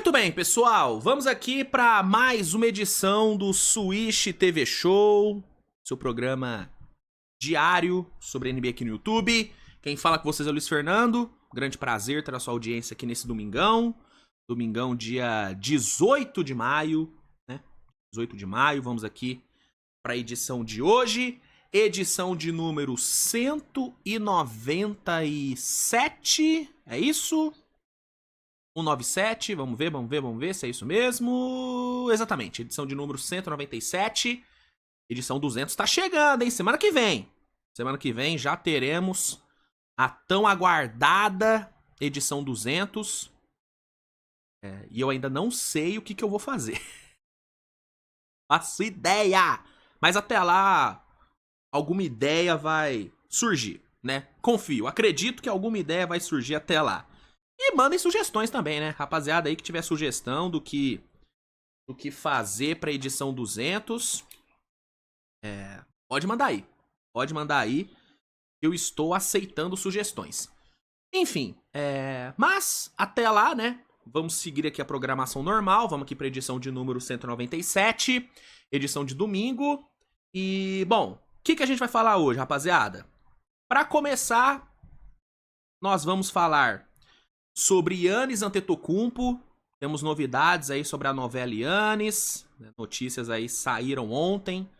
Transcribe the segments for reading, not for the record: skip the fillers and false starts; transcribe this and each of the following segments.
Muito bem, pessoal, vamos aqui para mais uma edição do Swish TV Show, seu programa diário sobre NBA aqui no YouTube. Quem fala com vocês é o Luiz Fernando, grande prazer ter a sua audiência aqui nesse domingão, dia 18 de maio, né? 18 de maio, vamos aqui para a edição de hoje, edição de número 197, é isso? 197, vamos ver se é isso mesmo. Exatamente, edição de número 197. Edição 200 tá chegando, hein? Semana que vem já teremos a tão aguardada edição 200. E eu ainda não sei o que eu vou fazer. Faço ideia! Mas até lá, alguma ideia vai surgir, né? Confio, acredito que alguma ideia vai surgir até lá. E mandem sugestões também, né? Rapaziada aí que tiver sugestão do que fazer pra edição 200, pode mandar aí. Pode mandar aí. Eu estou aceitando sugestões. Enfim, mas até lá, né? Vamos seguir aqui a programação normal. Vamos aqui pra edição de número 197. Edição de domingo. E, bom, o que a gente vai falar hoje, rapaziada? Pra começar, nós vamos falar sobre Giannis Antetokounmpo. Temos novidades aí sobre a novela Giannis. Notícias aí saíram ontem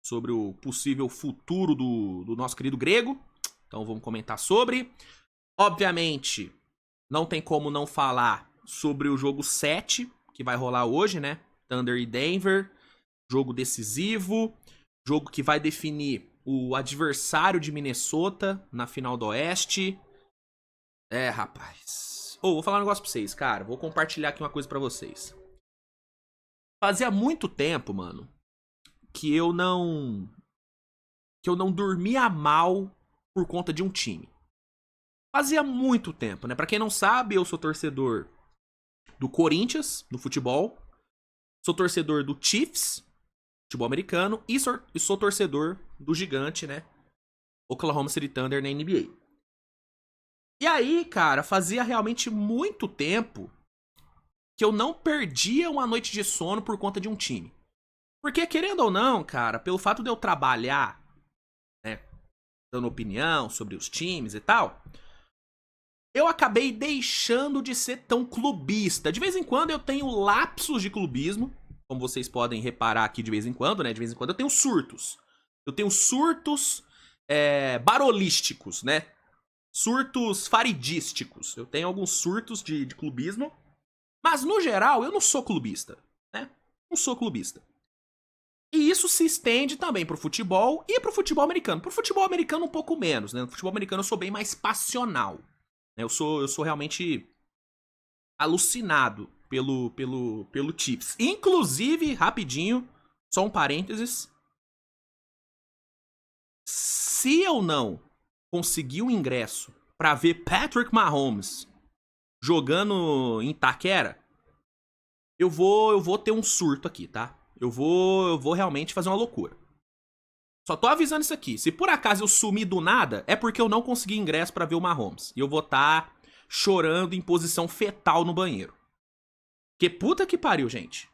sobre o possível futuro do nosso querido grego. Então vamos comentar sobre. Obviamente, não tem como não falar sobre o jogo 7, que vai rolar hoje, né? Thunder e Denver. Jogo decisivo. Jogo que vai definir o adversário de Minnesota na final do Oeste. Rapaz. Vou falar um negócio pra vocês, cara. Vou compartilhar aqui uma coisa pra vocês. Fazia muito tempo, mano, que eu não dormia mal por conta de um time. Fazia muito tempo, né? Pra quem não sabe, eu sou torcedor do Corinthians, no futebol. Sou torcedor do Chiefs, futebol americano. E sou torcedor do gigante, né? Oklahoma City Thunder na NBA. E aí, cara, fazia realmente muito tempo que eu não perdia uma noite de sono por conta de um time. Porque, querendo ou não, cara, pelo fato de eu trabalhar, né, dando opinião sobre os times e tal, eu acabei deixando de ser tão clubista. De vez em quando eu tenho lapsos de clubismo, como vocês podem reparar aqui de vez em quando, né? De vez em quando eu tenho surtos. Eu tenho surtos barolísticos, né? Surtos faridísticos. Eu tenho alguns surtos de clubismo. Mas, no geral, eu não sou clubista, né? Não sou clubista. E isso se estende também pro futebol e pro futebol americano. Pro futebol americano um pouco menos, né? No futebol americano eu sou bem mais passional. Eu sou realmente alucinado pelo Chiefs. Inclusive, rapidinho, só um parênteses. Se eu não conseguir um ingresso pra ver Patrick Mahomes jogando em Itaquera, eu vou ter um surto aqui, tá? Eu vou realmente fazer uma loucura. Só tô avisando isso aqui. Se por acaso eu sumir do nada, é porque eu não consegui ingresso pra ver o Mahomes. E eu vou estar chorando em posição fetal no banheiro. Que puta que pariu, gente.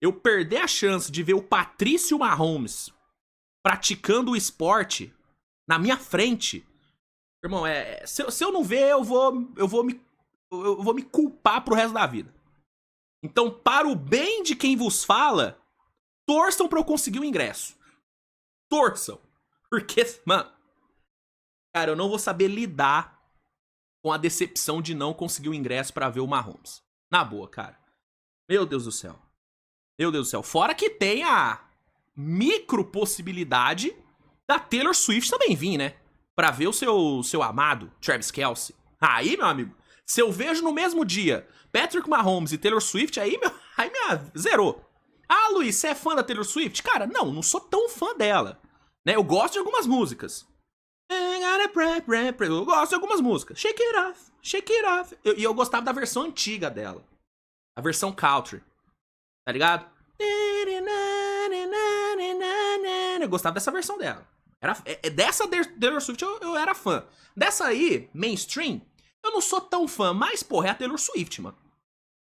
Eu perder a chance de ver o Patrício Mahomes praticando o esporte na minha frente. Irmão, se eu não ver, eu vou me culpar pro resto da vida. Então, para o bem de quem vos fala, torçam pra eu conseguir o ingresso. Torçam. Porque, mano, cara, eu não vou saber lidar com a decepção de não conseguir o ingresso pra ver o Mahomes. Na boa, cara. Meu Deus do céu. Meu Deus do céu. Fora que tem a micro possibilidade da Taylor Swift também vir, né? Pra ver o seu amado, Travis Kelce. Aí, meu amigo, se eu vejo no mesmo dia Patrick Mahomes e Taylor Swift, aí zerou. Ah, Luiz, você é fã da Taylor Swift? Cara, não sou tão fã dela. Né? Eu gosto de algumas músicas. Eu gosto de algumas músicas. Shake it off, shake it off. E eu gostava da versão antiga dela. A versão country. Tá ligado? Eu gostava dessa versão dela. Dessa Taylor Swift eu era fã. Dessa aí, mainstream, eu não sou tão fã, mas, porra, é a Taylor Swift, mano.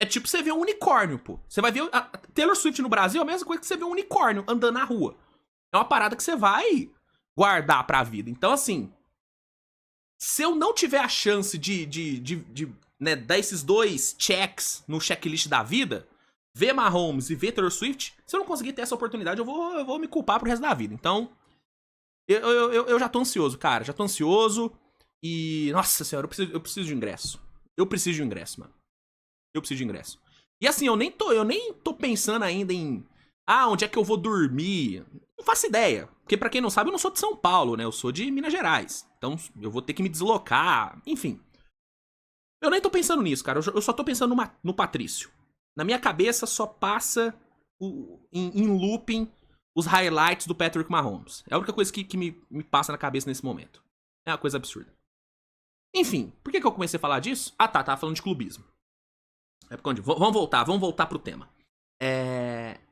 É tipo você ver um unicórnio, pô. Você vai ver a Taylor Swift no Brasil, é a mesma coisa que você ver um unicórnio andando na rua. É uma parada que você vai guardar pra vida. Então, assim, se eu não tiver a chance de né, dar esses dois checks no checklist da vida, ver Mahomes e ver Taylor Swift, se eu não conseguir ter essa oportunidade, eu vou me culpar pro resto da vida. Então, eu já tô ansioso, cara. Já tô ansioso. E, nossa senhora, eu preciso de ingresso. Eu preciso de ingresso, mano. Eu preciso de ingresso. E assim, eu nem tô pensando ainda em. Ah, onde é que eu vou dormir? Não faço ideia. Porque pra quem não sabe, eu não sou de São Paulo, né? Eu sou de Minas Gerais. Então eu vou ter que me deslocar. Enfim. Eu nem tô pensando nisso, cara. Eu só tô pensando no Patrício. Na minha cabeça só passa em looping os highlights do Patrick Mahomes. É a única coisa que me passa na cabeça nesse momento. É uma coisa absurda. Enfim, por que eu comecei a falar disso? Ah, tá, tava falando de clubismo. É porque vamos voltar pro tema.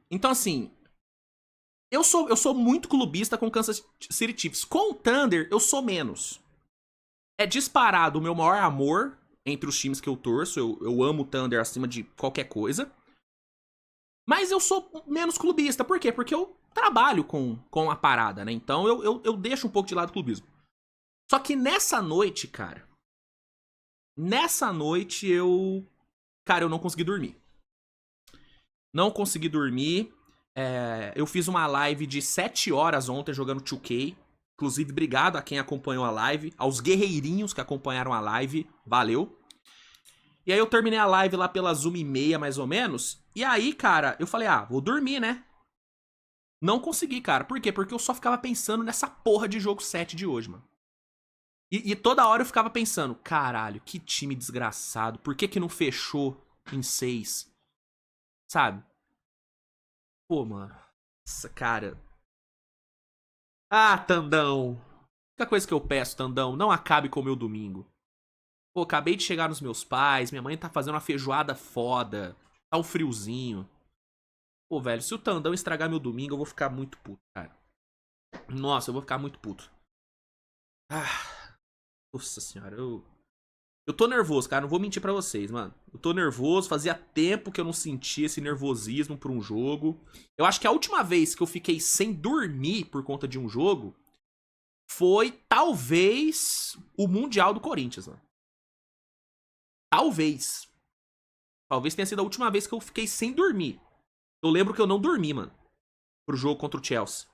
Então, assim, eu sou muito clubista com o Kansas City Chiefs. Com o Thunder, eu sou menos. É disparado o meu maior amor entre os times que eu torço. Eu amo o Thunder acima de qualquer coisa. Mas eu sou menos clubista. Por quê? Porque eu trabalho com a parada, né? Então eu deixo um pouco de lado o clubismo. Só que nessa noite, cara. Nessa noite eu. Cara, eu não consegui dormir. Não consegui dormir. Eu fiz uma live de 7 horas ontem jogando 2K. Inclusive, obrigado a quem acompanhou a live. Aos guerreirinhos que acompanharam a live. Valeu. E aí eu terminei a live lá pelas 1h30, mais ou menos. E aí, cara, eu falei, vou dormir, né? Não consegui, cara. Por quê? Porque eu só ficava pensando nessa porra de jogo 7 de hoje, mano. E toda hora eu ficava pensando, caralho, que time desgraçado. Por que não fechou em 6? Sabe? Pô, mano. Nossa, cara. Ah, Tandão. A única coisa que eu peço, Tandão, não acabe com o meu domingo. Pô, acabei de chegar nos meus pais, minha mãe tá fazendo uma feijoada foda. Tá um friozinho. Pô, velho, se o Tandão estragar meu domingo, eu vou ficar muito puto, cara. Nossa, eu vou ficar muito puto. Nossa senhora, eu tô nervoso, cara, não vou mentir pra vocês, mano. Eu tô nervoso, fazia tempo que eu não sentia esse nervosismo por um jogo. Eu acho que a última vez que eu fiquei sem dormir por conta de um jogo foi, talvez, o Mundial do Corinthians, mano. Talvez. Talvez tenha sido a última vez que eu fiquei sem dormir. Eu lembro que eu não dormi, mano, pro jogo contra o Chelsea.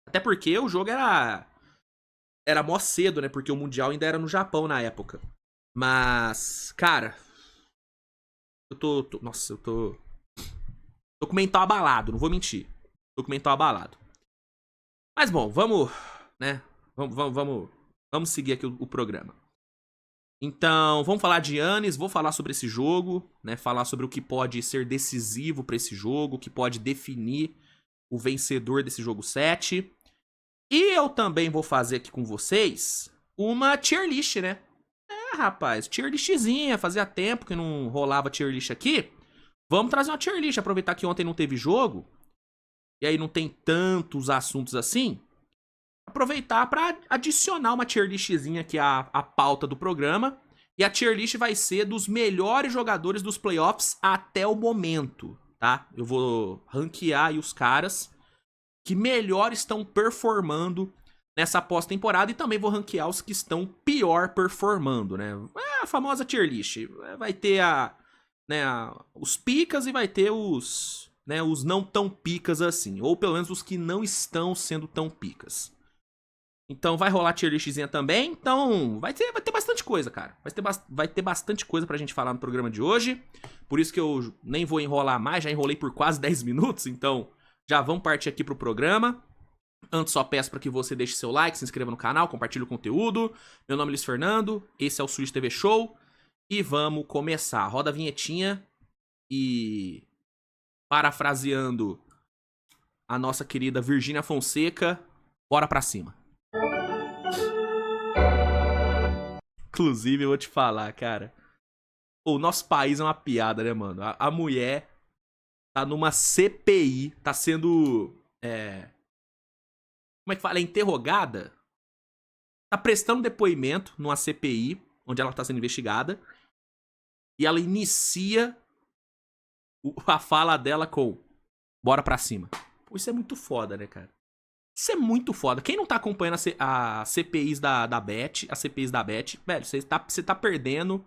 Até porque o jogo era mó cedo, né? Porque o Mundial ainda era no Japão na época. Mas, cara, nossa, eu tô com o mental abalado, não vou mentir. Tô com o mental abalado. Mas bom, vamos, né? Vamos seguir aqui o programa. Então, vamos falar de Giannis, vou falar sobre esse jogo, né? Falar sobre o que pode ser decisivo pra esse jogo, o que pode definir o vencedor desse jogo 7. E eu também vou fazer aqui com vocês uma tier list, né? Rapaz, tier listzinha, fazia tempo que não rolava tier list aqui. Vamos trazer uma tier list, aproveitar que ontem não teve jogo. E aí não tem tantos assuntos assim. Aproveitar para adicionar uma tier listzinha aqui à pauta do programa. E a tier list vai ser dos melhores jogadores dos playoffs até o momento, tá? Eu vou ranquear aí os caras que melhor estão performando nessa pós-temporada e também vou ranquear os que estão pior performando, né? É a famosa tier list. Vai ter os picas e vai ter os não tão picas assim. Ou pelo menos os que não estão sendo tão picas. Então vai rolar tier listzinha também. Então vai ter bastante coisa, cara. Vai ter bastante coisa pra gente falar no programa de hoje. Por isso que eu nem vou enrolar mais. Já enrolei por quase 10 minutos. Então já vamos partir aqui pro programa. Antes só peço para que você deixe seu like, se inscreva no canal, compartilhe o conteúdo. Meu nome é Luiz Fernando, esse é o Switch TV Show. E vamos começar. Roda a vinhetinha e, parafraseando a nossa querida Virgínia Fonseca, bora pra cima. Inclusive, eu vou te falar, cara. O nosso país é uma piada, né, mano? A mulher tá numa CPI, tá sendo... como é que fala? É interrogada? Tá prestando depoimento numa CPI, onde ela tá sendo investigada. E ela inicia a fala dela com bora pra cima. Pô, isso é muito foda, né, cara? Isso é muito foda. Quem não tá acompanhando a CPIs da Beth, as CPIs da Beth, velho, você tá perdendo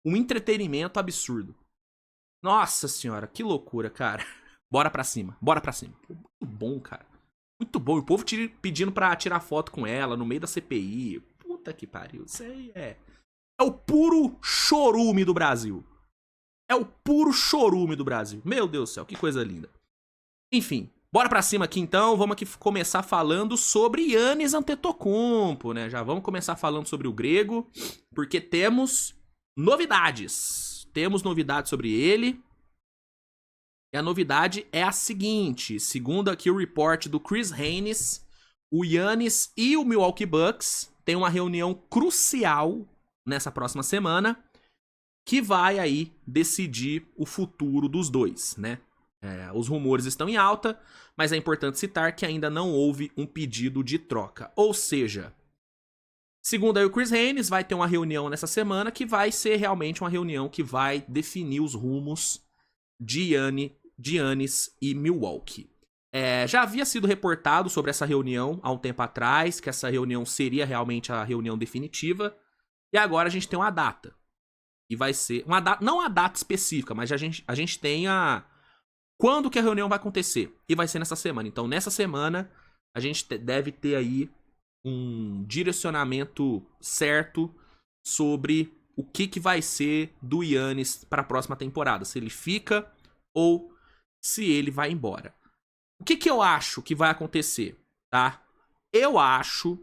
um entretenimento absurdo. Nossa senhora, que loucura, cara. Bora pra cima, bora pra cima. Muito bom, cara. Muito bom. E o povo pedindo pra tirar foto com ela no meio da CPI. Puta que pariu. Isso aí é. É o puro chorume do Brasil. É o puro chorume do Brasil. Meu Deus do céu, que coisa linda. Enfim, bora pra cima aqui então. Vamos aqui começar falando sobre Giannis Antetokounmpo, né? Já vamos começar falando sobre o grego, porque temos novidades. Temos novidades sobre ele. E a novidade é a seguinte, segundo aqui o report do Chris Haynes, o Giannis e o Milwaukee Bucks têm uma reunião crucial nessa próxima semana, que vai aí decidir o futuro dos dois, né? Os rumores estão em alta, mas é importante citar que ainda não houve um pedido de troca. Ou seja, segundo aí o Chris Haynes, vai ter uma reunião nessa semana que vai ser realmente uma reunião que vai definir os rumos de Giannis e Milwaukee. Já havia sido reportado sobre essa reunião há um tempo atrás, que essa reunião seria realmente a reunião definitiva, e agora a gente tem uma data. E vai ser uma data, não a data específica, mas a gente tem quando que a reunião vai acontecer. E vai ser nessa semana. Então, nessa semana, a gente deve ter aí um direcionamento certo sobre o que vai ser do Giannis para a próxima temporada. Se ele fica ou se ele vai embora. O que eu acho que vai acontecer, tá? Eu acho,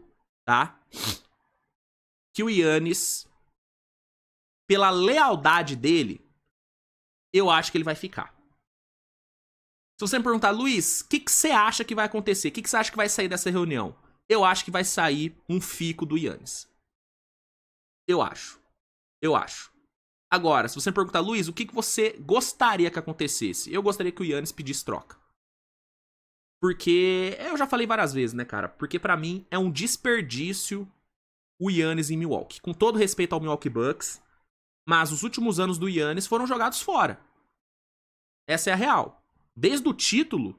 tá? Que o Giannis, pela lealdade dele, eu acho que ele vai ficar. Se você me perguntar, Luiz, o que você acha que vai acontecer? O que você acha que vai sair dessa reunião? Eu acho que vai sair um fico do Giannis. Eu acho. Agora, se você me perguntar, Luiz, o que você gostaria que acontecesse? Eu gostaria que o Giannis pedisse troca. Porque, eu já falei várias vezes, né, cara? Porque pra mim é um desperdício o Giannis em Milwaukee. Com todo respeito ao Milwaukee Bucks, mas os últimos anos do Giannis foram jogados fora. Essa é a real. Desde o título,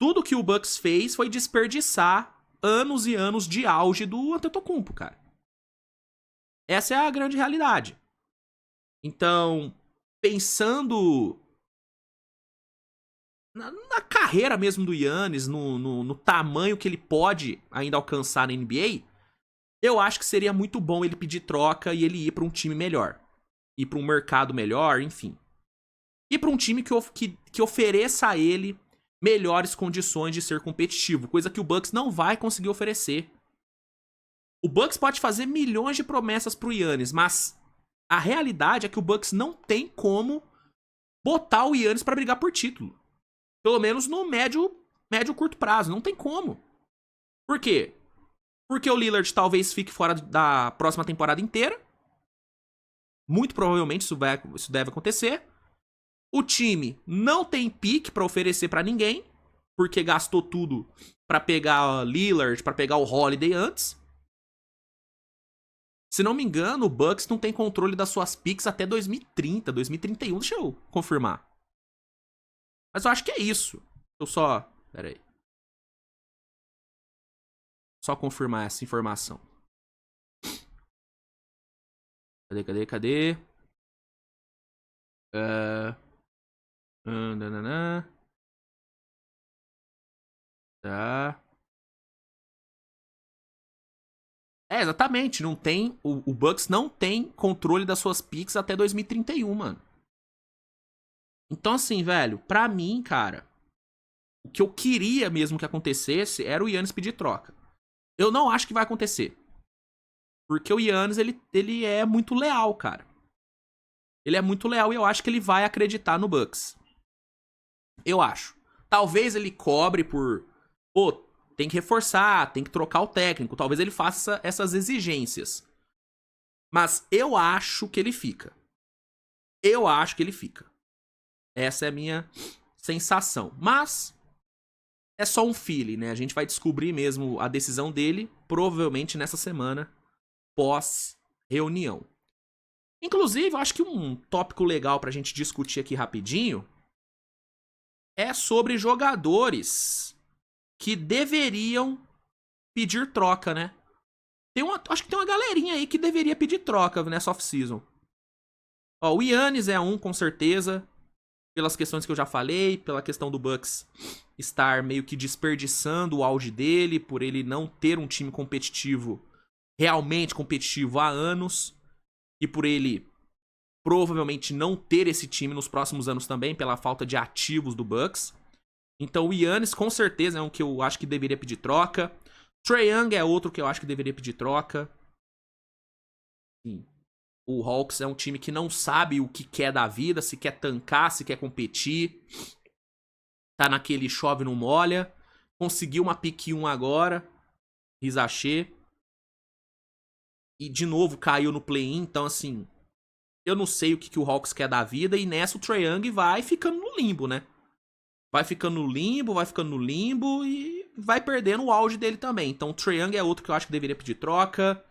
tudo que o Bucks fez foi desperdiçar anos e anos de auge do Antetokounmpo, cara. Essa é a grande realidade. Então, pensando na carreira mesmo do Giannis, no tamanho que ele pode ainda alcançar na NBA, eu acho que seria muito bom ele pedir troca e ele ir pra um time melhor. Ir pra um mercado melhor, enfim. Ir pra um time que ofereça a ele melhores condições de ser competitivo, coisa que o Bucks não vai conseguir oferecer. O Bucks pode fazer milhões de promessas pro Giannis, mas a realidade é que o Bucks não tem como botar o Giannis pra brigar por título. Pelo menos no médio curto prazo, não tem como. Por quê? Porque o Lillard talvez fique fora da próxima temporada inteira. Muito provavelmente isso deve acontecer. O time não tem pique pra oferecer pra ninguém, porque gastou tudo pra pegar o Lillard, pra pegar o Holiday antes. Se não me engano, o Bucks não tem controle das suas picks até 2030, 2031. Deixa eu confirmar. Mas eu acho que é isso. Pera aí. Só confirmar essa informação. Cadê? Tá. Exatamente. Não tem. O Bucks não tem controle das suas picks até 2031, mano. Então, assim, velho, pra mim, cara, o que eu queria mesmo que acontecesse era o Giannis pedir troca. Eu não acho que vai acontecer. Porque o Giannis, ele é muito leal, cara. Ele é muito leal e eu acho que ele vai acreditar no Bucks. Eu acho. Talvez ele cobre por... Pô, tem que reforçar, tem que trocar o técnico. Talvez ele faça essas exigências. Mas eu acho que ele fica. Essa é a minha sensação. Mas é só um feeling, né? A gente vai descobrir mesmo a decisão dele, provavelmente nessa semana, pós-reunião. Inclusive, eu acho que um tópico legal pra gente discutir aqui rapidinho é sobre jogadores que deveriam pedir troca, né? Acho que tem uma galerinha aí que deveria pedir troca nessa off-season. Ó, o Giannis é um, com certeza. Pelas questões que eu já falei, pela questão do Bucks estar meio que desperdiçando o auge dele, por ele não ter um time competitivo, realmente competitivo há anos, e por ele provavelmente não ter esse time nos próximos anos também, pela falta de ativos do Bucks. Então o Giannis com certeza é um que eu acho que deveria pedir troca. Trae Young é outro que eu acho que deveria pedir troca. Sim. O Hawks é um time que não sabe o que quer da vida, se quer tancar, se quer competir. Tá naquele chove não molha. Conseguiu uma pick 1 agora. Rizaché. E de novo caiu no play-in, então assim, eu não sei o que o Hawks quer da vida. E nessa o Trae Young vai ficando no limbo, né? Vai ficando no limbo e vai perdendo o auge dele também. Então o Trae Young é outro que eu acho que deveria pedir troca.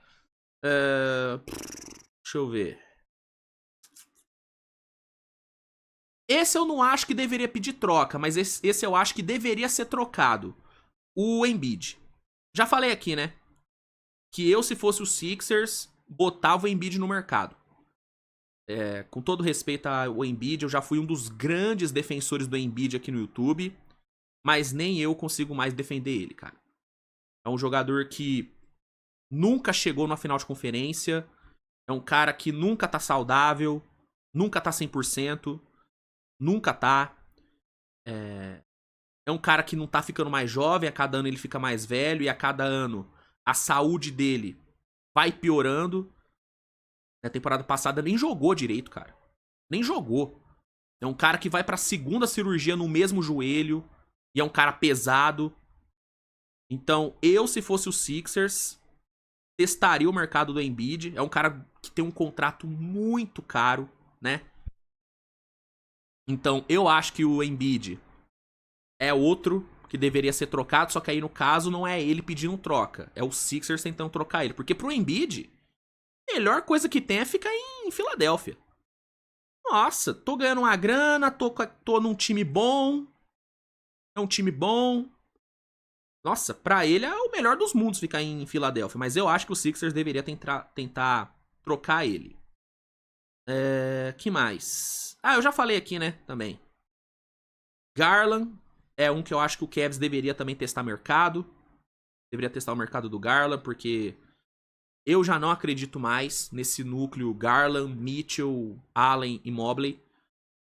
Deixa eu ver. Esse eu não acho que deveria pedir troca, mas esse eu acho que deveria ser trocado. O Embiid. Já falei aqui, né? Que eu, se fosse o Sixers, botava o Embiid no mercado. Com todo respeito ao Embiid, eu já fui um dos grandes defensores do Embiid aqui no YouTube, mas nem eu consigo mais defender ele, cara. É um jogador que nunca chegou na final de conferência, é um cara que nunca tá saudável, nunca tá 100%, nunca tá. É um cara que não tá ficando mais jovem, a cada ano ele fica mais velho, e a cada ano a saúde dele vai piorando. Na temporada passada nem jogou direito, cara. Nem jogou. É um cara que vai pra segunda cirurgia no mesmo joelho. E é um cara pesado. Então, eu, se fosse o Sixers, testaria o mercado do Embiid. É um cara que tem um contrato muito caro, né? Então, eu acho que o Embiid é outro que deveria ser trocado. Só que aí, no caso, não é ele pedindo troca. É o Sixers tentando trocar ele. Porque pro Embiid, a melhor coisa que tem é ficar em Filadélfia. Nossa, tô ganhando uma grana, tô num time bom. É um time bom. Nossa, pra ele é o melhor dos mundos ficar em Filadélfia. Mas eu acho que o Sixers deveria tentar trocar ele. Que mais? Ah, eu já falei aqui, né, também. Garland é um que eu acho que o Cavs deveria também testar mercado. Deveria testar o mercado do Garland, porque eu já não acredito mais nesse núcleo Garland, Mitchell, Allen e Mobley.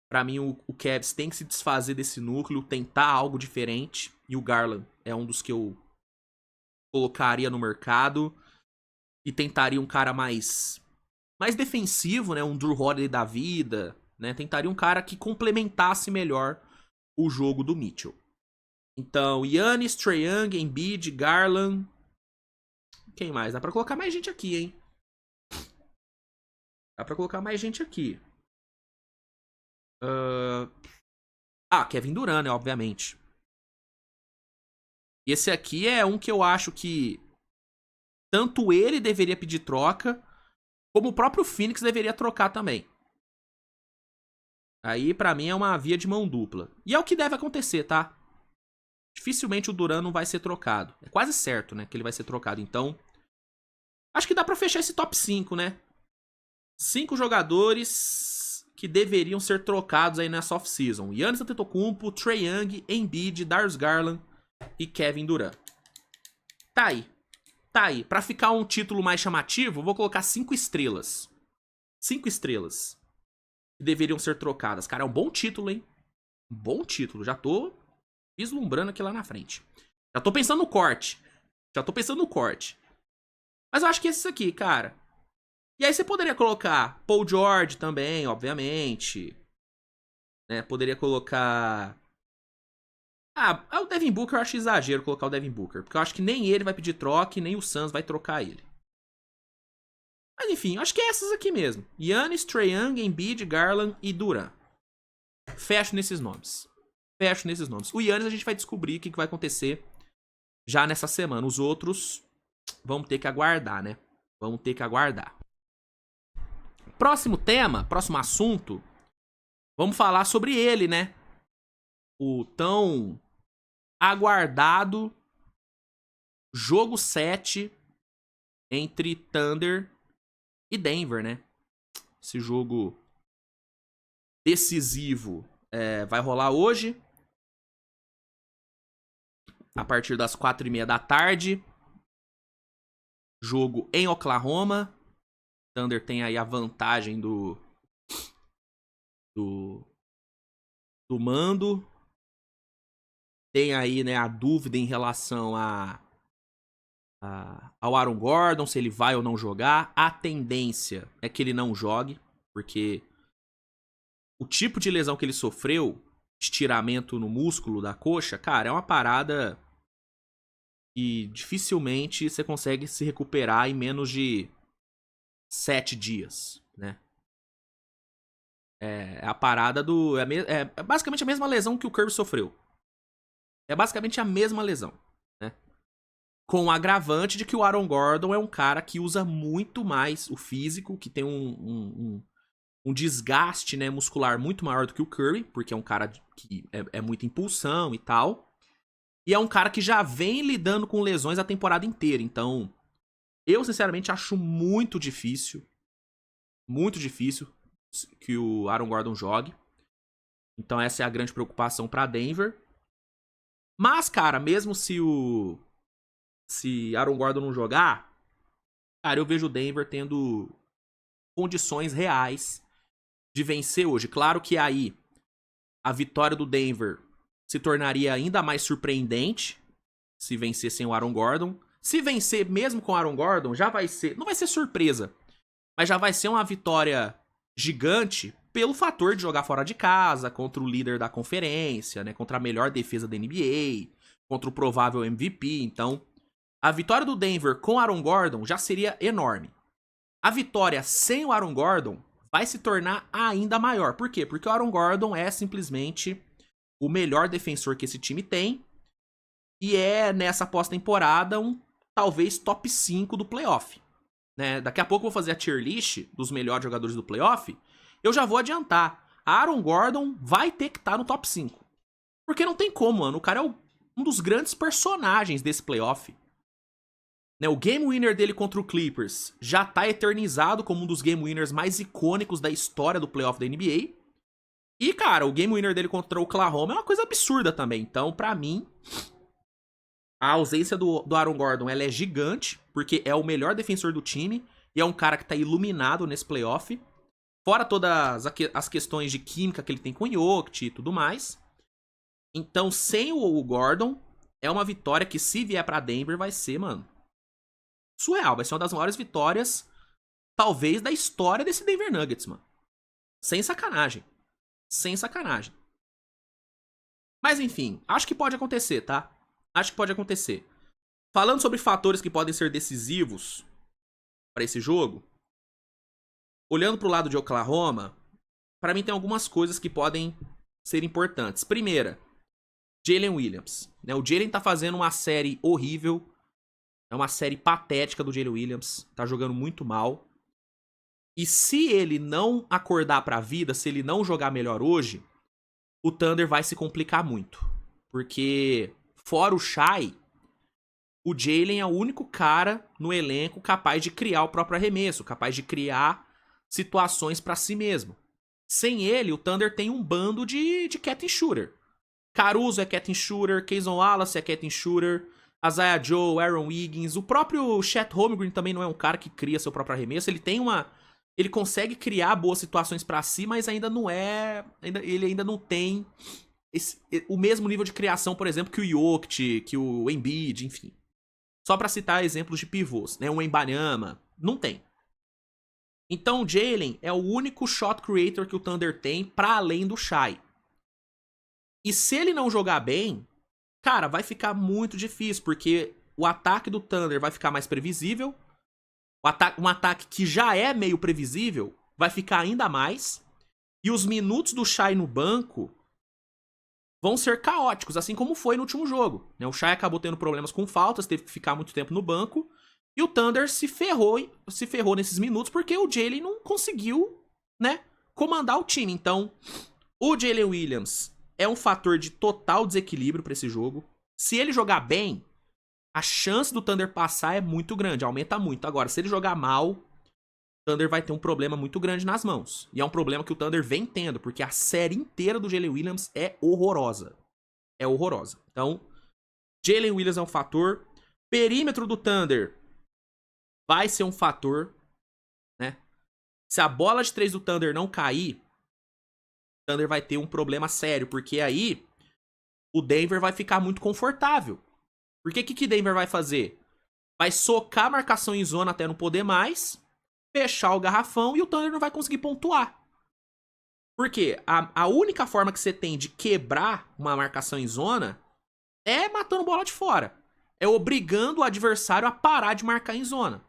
Pra mim, o Cavs tem que se desfazer desse núcleo, tentar algo diferente. E o Garland é um dos que eu colocaria no mercado. E tentaria um cara mais defensivo, né? Um Drew Holiday da vida, né? Tentaria um cara que complementasse melhor o jogo do Mitchell. Então, Giannis, Trae Young, Embiid, Garland. Quem mais? Dá pra colocar mais gente aqui, hein? Dá pra colocar mais gente aqui. Kevin Durant, né? Obviamente. E esse aqui é um que eu acho que tanto ele deveria pedir troca, como o próprio Phoenix deveria trocar também. Aí, pra mim, é uma via de mão dupla. E é o que deve acontecer, tá? Dificilmente o Durant não vai ser trocado. É quase certo, né? Que ele vai ser trocado. Então, acho que dá pra fechar esse top 5, né? 5 jogadores que deveriam ser trocados aí nessa off-season. Giannis Antetokounmpo, Trae Young, Embiid, Darius Garland e Kevin Durant. Tá aí. Tá aí. Pra ficar um título mais chamativo, vou colocar 5 estrelas. 5 estrelas. Que deveriam ser trocadas. Cara, é um bom título, hein? Um bom título. Já tô vislumbrando aqui lá na frente. Já tô pensando no corte. Mas eu acho que esses aqui, cara. E aí você poderia colocar Paul George também, obviamente. Né? Poderia colocar... o Devin Booker eu acho exagero colocar o Devin Booker. Porque eu acho que nem ele vai pedir troca e nem o Suns vai trocar ele. Mas enfim, eu acho que é essas aqui mesmo. Giannis, Trae Young, Embiid, Garland e Durant. Fecho nesses nomes. O Giannis a gente vai descobrir o que vai acontecer já nessa semana. Os outros, vamos ter que aguardar, né? próximo tema, próximo assunto, vamos falar sobre ele, né? O tão aguardado jogo 7 entre Thunder e Denver, né? Esse jogo decisivo vai rolar hoje, a partir das 4:30 da tarde. Jogo em Oklahoma. Thunder tem aí a vantagem do mando. Tem aí, né, a dúvida em relação ao Aaron Gordon, se ele vai ou não jogar. A tendência é que ele não jogue, porque o tipo de lesão que ele sofreu, estiramento no músculo da coxa, cara, é uma parada que dificilmente você consegue se recuperar em menos de 7 dias, né? É a parada do... É basicamente a mesma lesão que o Curry sofreu. É basicamente a mesma lesão, né? Com o agravante de que o Aaron Gordon é um cara que usa muito mais o físico, que tem um desgaste, né, muscular muito maior do que o Curry, porque é um cara que é muito impulsão e tal. E é um cara que já vem lidando com lesões a temporada inteira. Então, eu sinceramente acho muito difícil que o Aaron Gordon jogue. Então essa é a grande preocupação pra Denver. Mas, cara, mesmo se Aaron Gordon não jogar, cara, eu vejo o Denver tendo condições reais de vencer hoje. Claro que aí a vitória do Denver se tornaria ainda mais surpreendente se vencer sem o Aaron Gordon. Se vencer mesmo com o Aaron Gordon, já vai ser... Não vai ser surpresa, mas já vai ser uma vitória gigante pelo fator de jogar fora de casa, contra o líder da conferência, né? Contra a melhor defesa da NBA, contra o provável MVP. Então, a vitória do Denver com o Aaron Gordon já seria enorme. A vitória sem o Aaron Gordon vai se tornar ainda maior. Por quê? Porque o Aaron Gordon é simplesmente o melhor defensor que esse time tem. E é, nessa pós-temporada, talvez top 5 do playoff. Né? Daqui a pouco eu vou fazer a tier list dos melhores jogadores do playoff. Eu já vou adiantar. Aaron Gordon vai ter que estar no top 5. Porque não tem como, mano. O cara é um dos grandes personagens desse playoff. Né? O game winner dele contra o Clippers já tá eternizado como um dos game winners mais icônicos da história do playoff da NBA. E, cara, o game winner dele contra o Oklahoma é uma coisa absurda também. Então, pra mim, a ausência do Aaron Gordon ela é gigante, porque é o melhor defensor do time e é um cara que tá iluminado nesse playoff. Fora todas as questões de química que ele tem com o Jokic e tudo mais. Então, sem o Gordon, é uma vitória que, se vier pra Denver, vai ser, mano, surreal. Vai ser uma das maiores vitórias, talvez, da história desse Denver Nuggets, mano. Sem sacanagem. Sem sacanagem. Mas, enfim, acho que pode acontecer, tá? Acho que pode acontecer. Falando sobre fatores que podem ser decisivos para esse jogo, olhando pro lado de Oklahoma, para mim tem algumas coisas que podem ser importantes. Primeira, Jalen Williams. Né? O Jalen tá fazendo uma série horrível. É uma série patética do Jalen Williams. Tá jogando muito mal. E se ele não acordar pra vida, se ele não jogar melhor hoje, o Thunder vai se complicar muito. Porque, fora o Shai, o Jalen é o único cara no elenco capaz de criar o próprio arremesso, capaz de criar situações pra si mesmo. Sem ele, o Thunder tem um bando de catch and shooter. Caruso é catch and shooter, Kayson Wallace é catch and shooter, Isaiah Joe, Aaron Wiggins, o próprio Chet Holmgren também não é um cara que cria seu próprio arremesso, ele consegue criar boas situações pra si, mas ainda não é, ele ainda não tem o mesmo nível de criação, por exemplo, que o Jokic, que o Embiid, enfim. Só pra citar exemplos de pivôs, né, o Wembanyama, não tem. Então o Jalen é o único shot creator que o Thunder tem pra além do Shai. E se ele não jogar bem, cara, vai ficar muito difícil, porque o ataque do Thunder vai ficar mais previsível. Um ataque que já é meio previsível vai ficar ainda mais. E os minutos do Shai no banco vão ser caóticos, assim como foi no último jogo. O Shai acabou tendo problemas com faltas, teve que ficar muito tempo no banco. E o Thunder se ferrou nesses minutos porque o Jalen não conseguiu, né, comandar o time. Então, o Jalen Williams é um fator de total desequilíbrio para esse jogo. Se ele jogar bem, a chance do Thunder passar é muito grande, aumenta muito. Agora, se ele jogar mal, o Thunder vai ter um problema muito grande nas mãos. E é um problema que o Thunder vem tendo, porque a série inteira do Jalen Williams é horrorosa. É horrorosa. Então, Jalen Williams é um fator. Perímetro do Thunder vai ser um fator, né? Se a bola de 3 do Thunder não cair, o Thunder vai ter um problema sério, porque aí o Denver vai ficar muito confortável. Porque o que Denver vai fazer? Vai socar a marcação em zona até não poder mais, fechar o garrafão e o Thunder não vai conseguir pontuar. Porque a única forma que você tem de quebrar uma marcação em zona é matando bola de fora. É obrigando o adversário a parar de marcar em zona.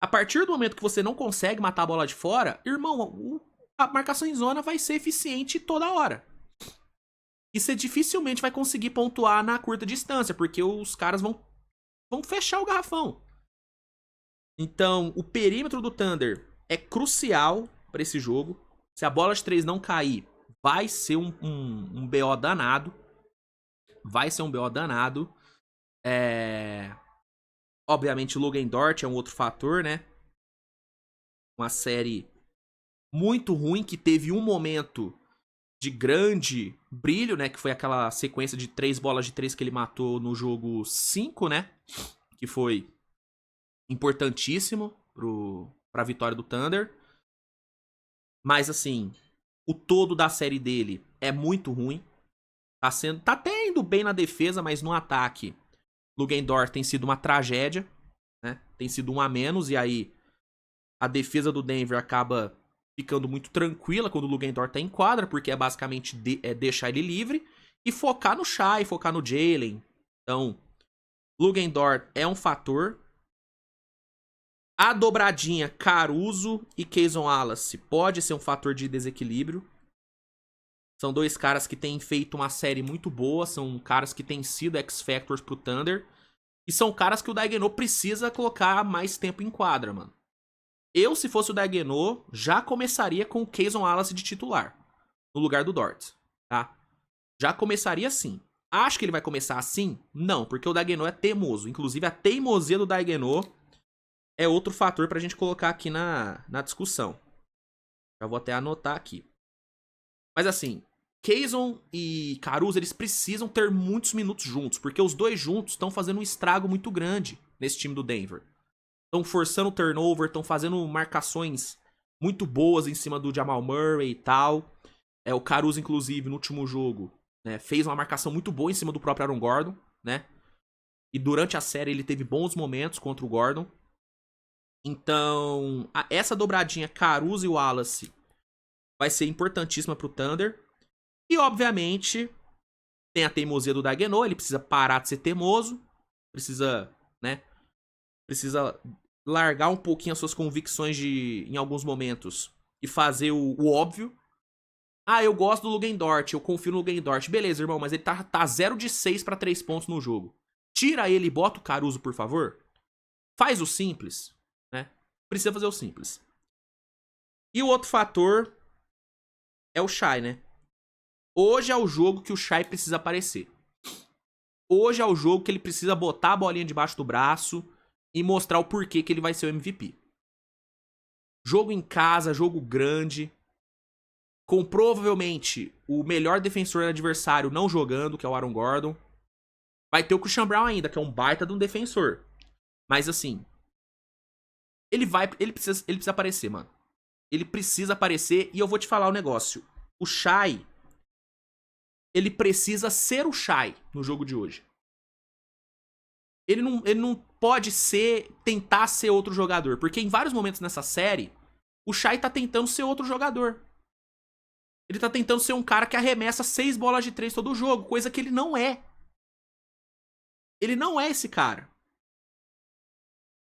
A partir do momento que você não consegue matar a bola de fora, irmão, a marcação em zona vai ser eficiente toda hora. E você dificilmente vai conseguir pontuar na curta distância, porque os caras vão fechar o garrafão. Então, o perímetro do Thunder é crucial para esse jogo. Se a bola de 3 não cair, vai ser um BO danado. Vai ser um BO danado. Obviamente, o Logan Dort é um outro fator, né? Uma série muito ruim que teve um momento de grande brilho, né? Que foi aquela sequência de 3 bolas de 3 que ele matou no jogo 5, né? Que foi importantíssimo pra vitória do Thunder. Mas, assim, o todo da série dele é muito ruim. Tá até indo bem na defesa, mas no ataque, Logan Dort tem sido uma tragédia, né? Tem sido um a menos, e aí a defesa do Denver acaba ficando muito tranquila quando o Logan Dort tá em quadra, porque é basicamente deixar ele livre e focar no Shai, focar no Jalen. Então, Logan Dort é um fator. A dobradinha Caruso e Cason Wallace pode ser um fator de desequilíbrio. São dois caras que têm feito uma série muito boa, são caras que têm sido X-Factors pro Thunder. E são caras que o Daigneault precisa colocar mais tempo em quadra, mano. Eu, se fosse o Daigneault, já começaria com o Cason Wallace de titular, no lugar do Dort, tá? Já começaria assim. Acho que ele vai começar assim? Não, porque o Daigneault é teimoso. Inclusive, a teimosia do Daigneault é outro fator pra gente colocar aqui na discussão. Já vou até anotar aqui. Mas assim, Cason e Caruso, eles precisam ter muitos minutos juntos, porque os dois juntos estão fazendo um estrago muito grande nesse time do Denver. Estão forçando o turnover, estão fazendo marcações muito boas em cima do Jamal Murray e tal. O Caruso, inclusive, no último jogo, né, fez uma marcação muito boa em cima do próprio Aaron Gordon, né? E durante a série ele teve bons momentos contra o Gordon. Então, essa dobradinha Caruso e Wallace vai ser importantíssima pro Thunder. E, obviamente, tem a teimosia do Daigneault, ele precisa parar de ser teimoso, precisa, né, precisa largar um pouquinho as suas convicções em alguns momentos e fazer o óbvio. Ah, eu gosto do Logan Dort, eu confio no Logan Dort. Beleza, irmão, mas ele tá 0 de 6 pra 3 pontos no jogo. Tira ele e bota o Caruso, por favor. Faz o simples, né? Precisa fazer o simples. E o outro fator é o Shai, né? Hoje é o jogo que o Shai precisa aparecer. Hoje é o jogo que ele precisa botar a bolinha debaixo do braço e mostrar o porquê que ele vai ser o MVP. Jogo em casa, jogo grande, com provavelmente o melhor defensor adversário não jogando, que é o Aaron Gordon. Vai ter o Christian Braun ainda, que é um baita de um defensor. Mas assim, ele precisa aparecer, mano. Ele precisa aparecer e eu vou te falar um negócio. O Shai, ele precisa ser o Shai no jogo de hoje. Ele não pode tentar ser outro jogador. Porque em vários momentos nessa série, o Shai tá tentando ser outro jogador. Ele tá tentando ser um cara que arremessa 6 bolas de 3 todo jogo. Coisa que ele não é. Ele não é esse cara.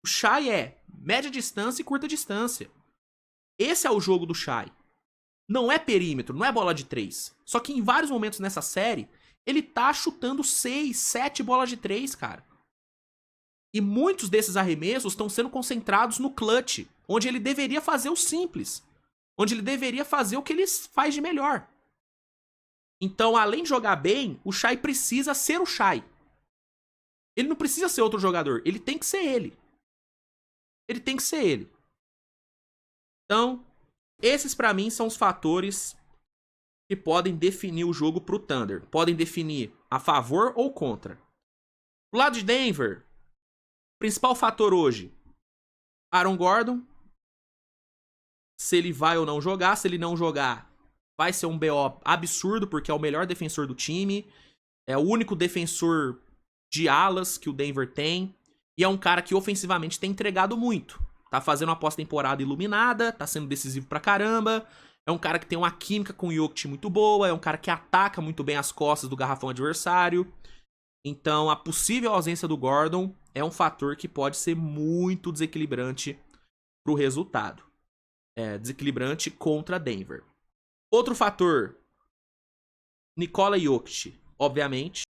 O Shai é média distância e curta distância. Esse é o jogo do Shai. Não é perímetro, não é bola de 3. Só que em vários momentos nessa série, ele tá chutando 6, 7 bolas de 3, cara. E muitos desses arremessos estão sendo concentrados no clutch, onde ele deveria fazer o simples. Onde ele deveria fazer o que ele faz de melhor. Então, além de jogar bem, o Shai precisa ser o Shai. Ele não precisa ser outro jogador, ele tem que ser ele. Ele tem que ser ele. Então, esses pra mim são os fatores que podem definir o jogo pro Thunder. Podem definir a favor ou contra. Do lado de Denver, principal fator hoje, Aaron Gordon. Se ele vai ou não jogar. Se ele não jogar, vai ser um BO absurdo, porque é o melhor defensor do time. É o único defensor de alas que o Denver tem. E é um cara que ofensivamente tem entregado muito. Tá fazendo uma pós-temporada iluminada, tá sendo decisivo pra caramba. É um cara que tem uma química com o Jokic muito boa. É um cara que ataca muito bem as costas do garrafão adversário. Então, a possível ausência do Gordon é um fator que pode ser muito desequilibrante pro resultado. Desequilibrante contra Denver. Outro fator, Nikola Jokic, obviamente.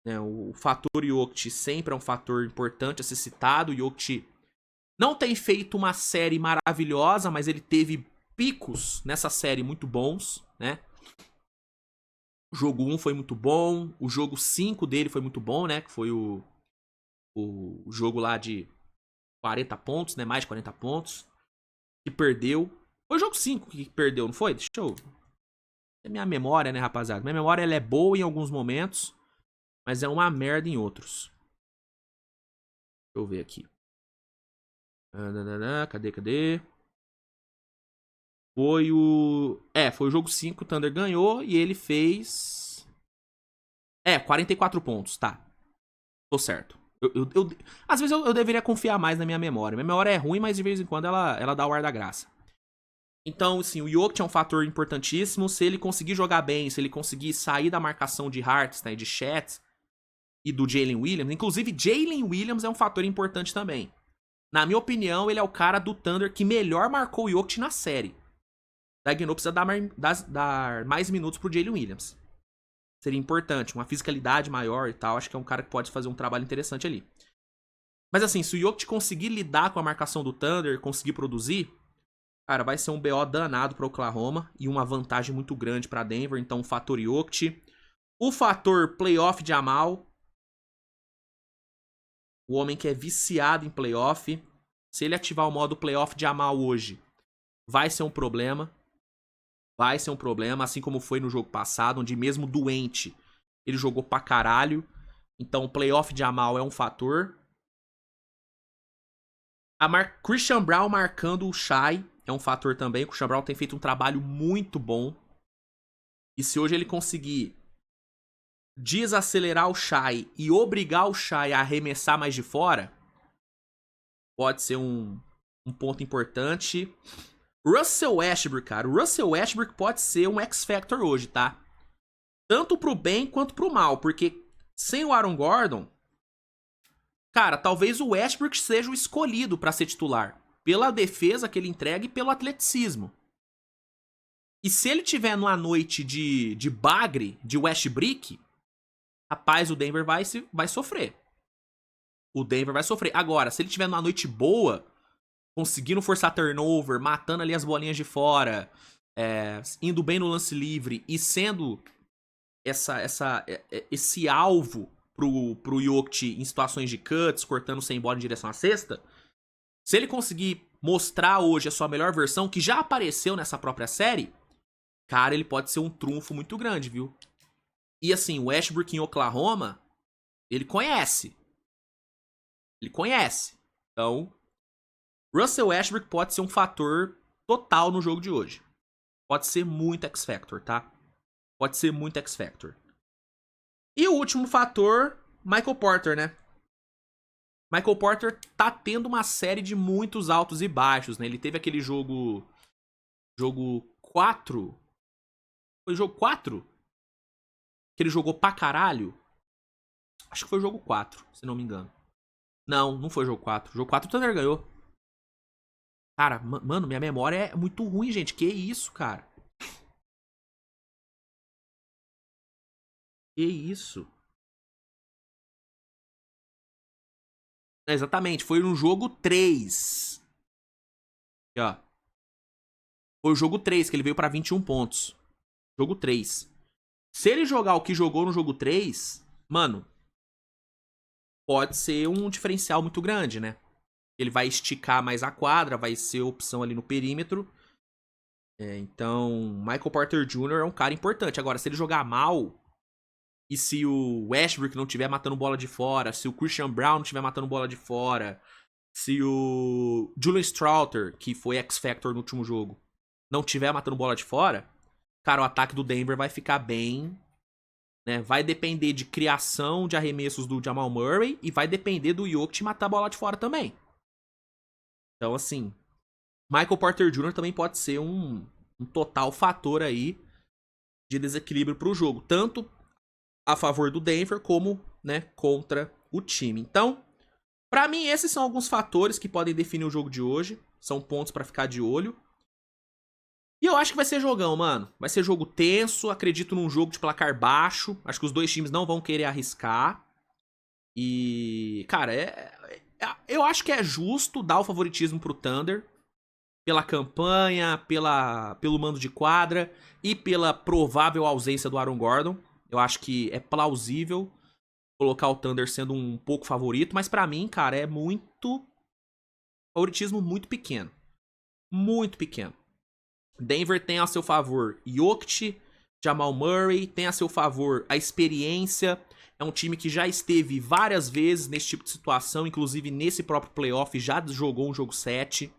O fator Jokic sempre é um fator importante a ser citado. O Jokic não tem feito uma série maravilhosa, mas ele teve picos nessa série muito bons, né? O jogo 1 foi muito bom, o jogo 5 dele foi muito bom, né? Que foi o jogo lá de 40 pontos, né? Mais de 40 pontos. Que perdeu. Foi o jogo 5 que perdeu, não foi? Deixa eu... É minha memória, né, rapaziada? Minha memória ela é boa em alguns momentos, mas é uma merda em outros. Deixa eu ver aqui. Cadê? Foi o... foi o jogo 5 que o Thunder ganhou e ele fez... 44 pontos, tá. Tô certo. Às vezes eu deveria confiar mais na minha memória. Minha memória é ruim, mas de vez em quando ela dá o ar da graça. Então, assim, o Jokic é um fator importantíssimo. Se ele conseguir jogar bem, se ele conseguir sair da marcação de Harts, né, de Chet e do Jalen Williams. Inclusive, Jalen Williams é um fator importante também. Na minha opinião, ele é o cara do Thunder que melhor marcou o Jokic na série. Dagno precisa dar mais minutos pro Jalen Williams. Seria importante, uma fiscalidade maior e tal. Acho que é um cara que pode fazer um trabalho interessante ali. Mas assim, se o Jokic conseguir lidar com a marcação do Thunder, conseguir produzir, cara, vai ser um BO danado para Oklahoma e uma vantagem muito grande para Denver. Então, o fator Jokic. O fator playoff de Jamal. O homem que é viciado em playoff. Se ele ativar o modo playoff de Jamal hoje, vai ser um problema. Vai ser um problema, assim como foi no jogo passado, onde mesmo doente, ele jogou pra caralho. Então, o playoff de Jamal é um fator. Christian Brown marcando o Shai é um fator também. O Christian Brown tem feito um trabalho muito bom. E se hoje ele conseguir desacelerar o Shai e obrigar o Shai a arremessar mais de fora, pode ser um ponto importante. Russell Westbrook, cara. O Russell Westbrook pode ser um X-Factor hoje, tá? Tanto pro bem quanto pro mal. Porque sem o Aaron Gordon, cara, talvez o Westbrook seja o escolhido pra ser titular. Pela defesa que ele entrega e pelo atleticismo. E se ele tiver numa noite de bagre, de Westbrook, rapaz, o Denver vai sofrer. O Denver vai sofrer. Agora, se ele tiver numa noite boa, conseguindo forçar turnover, matando ali as bolinhas de fora, indo bem no lance livre e sendo esse alvo pro Jokic em situações de cuts, cortando sem bola em direção à cesta, se ele conseguir mostrar hoje a sua melhor versão, que já apareceu nessa própria série, cara, ele pode ser um trunfo muito grande, viu? E assim, o Westbrook em Oklahoma, ele conhece. Ele conhece. Então, Russell Westbrook pode ser um fator total no jogo de hoje. Pode ser muito X-Factor, tá? Pode ser muito X-Factor. E o último fator, Michael Porter, né? Michael Porter tá tendo uma série de muitos altos e baixos, né? Ele teve aquele jogo 4. Foi o jogo 4? Que ele jogou pra caralho. Acho que foi o jogo 4, se não me engano. Não foi o jogo 4. O jogo 4 o Thunder ganhou. Cara, mano, minha memória é muito ruim, gente. Que isso, cara? Que isso? Exatamente, foi no jogo 3. Aqui, ó. Foi o jogo 3 que ele veio pra 21 pontos. Jogo 3. Se ele jogar o que jogou no jogo 3, mano, pode ser um diferencial muito grande, né? Ele vai esticar mais a quadra, vai ser opção ali no perímetro. Então, Michael Porter Jr. é um cara importante. Agora, se ele jogar mal, e se o Westbrook não estiver matando bola de fora, se o Christian Brown não estiver matando bola de fora, se o Julian Stroughter, que foi X-Factor no último jogo, não estiver matando bola de fora, cara, o ataque do Denver vai ficar bem, né? Vai depender de criação de arremessos do Jamal Murray e vai depender do Jokic matar a bola de fora também. Então, assim, Michael Porter Jr. também pode ser um total fator aí de desequilíbrio pro jogo. Tanto a favor do Denver como, né, contra o time. Então, pra mim, esses são alguns fatores que podem definir o jogo de hoje. São pontos pra ficar de olho. E eu acho que vai ser jogão, mano. Vai ser jogo tenso. Acredito num jogo de placar baixo. Acho que os dois times não vão querer arriscar. E, cara, eu acho que é justo dar o favoritismo pro Thunder. Pela campanha, pelo mando de quadra e pela provável ausência do Aaron Gordon. Eu acho que é plausível colocar o Thunder sendo um pouco favorito. Mas pra mim, cara, é muito... favoritismo muito pequeno. Muito pequeno. Denver tem a seu favor Jokic, Jamal Murray, tem a seu favor a experiência. É um time que já esteve várias vezes nesse tipo de situação, inclusive nesse próprio playoff, já jogou um jogo 7.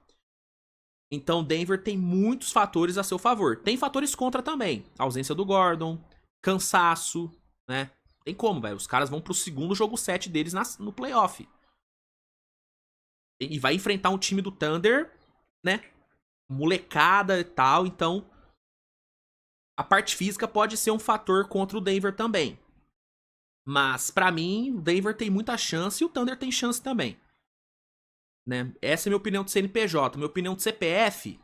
Então Denver tem muitos fatores a seu favor. Tem fatores contra também. A ausência do Gordon, cansaço, né? Tem como, velho. Os caras vão pro segundo jogo 7 deles no playoff. E vai enfrentar um time do Thunder, né? Molecada e tal, então a parte física pode ser um fator contra o Denver também. Mas pra mim, o Denver tem muita chance e o Thunder tem chance também, né? Essa é a minha opinião de CNPJ. Minha opinião de CPF,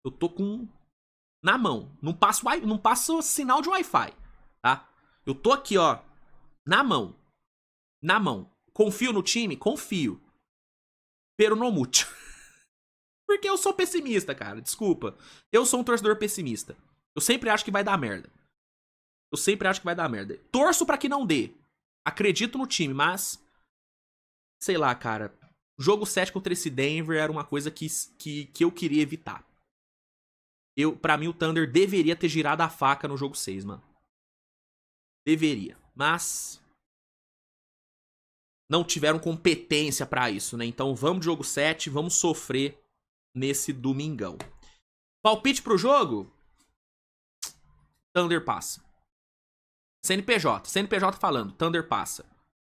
eu tô com na mão. Não passo sinal de Wi-Fi, tá? Eu tô aqui, ó, na mão. Na mão. Confio no time? Confio. Pero no mucho. Porque eu sou pessimista, cara. Desculpa. Eu sou um torcedor pessimista. Eu sempre acho que vai dar merda. Eu sempre acho que vai dar merda. Torço pra que não dê. Acredito no time, mas... sei lá, cara. Jogo 7 contra esse Denver era uma coisa que eu queria evitar. Pra mim, o Thunder deveria ter girado a faca no jogo 6, mano. Deveria. Mas... não tiveram competência pra isso, né? Então vamos de jogo 7, vamos sofrer nesse domingão. Palpite pro jogo? Thunder passa. CNPJ falando, Thunder passa.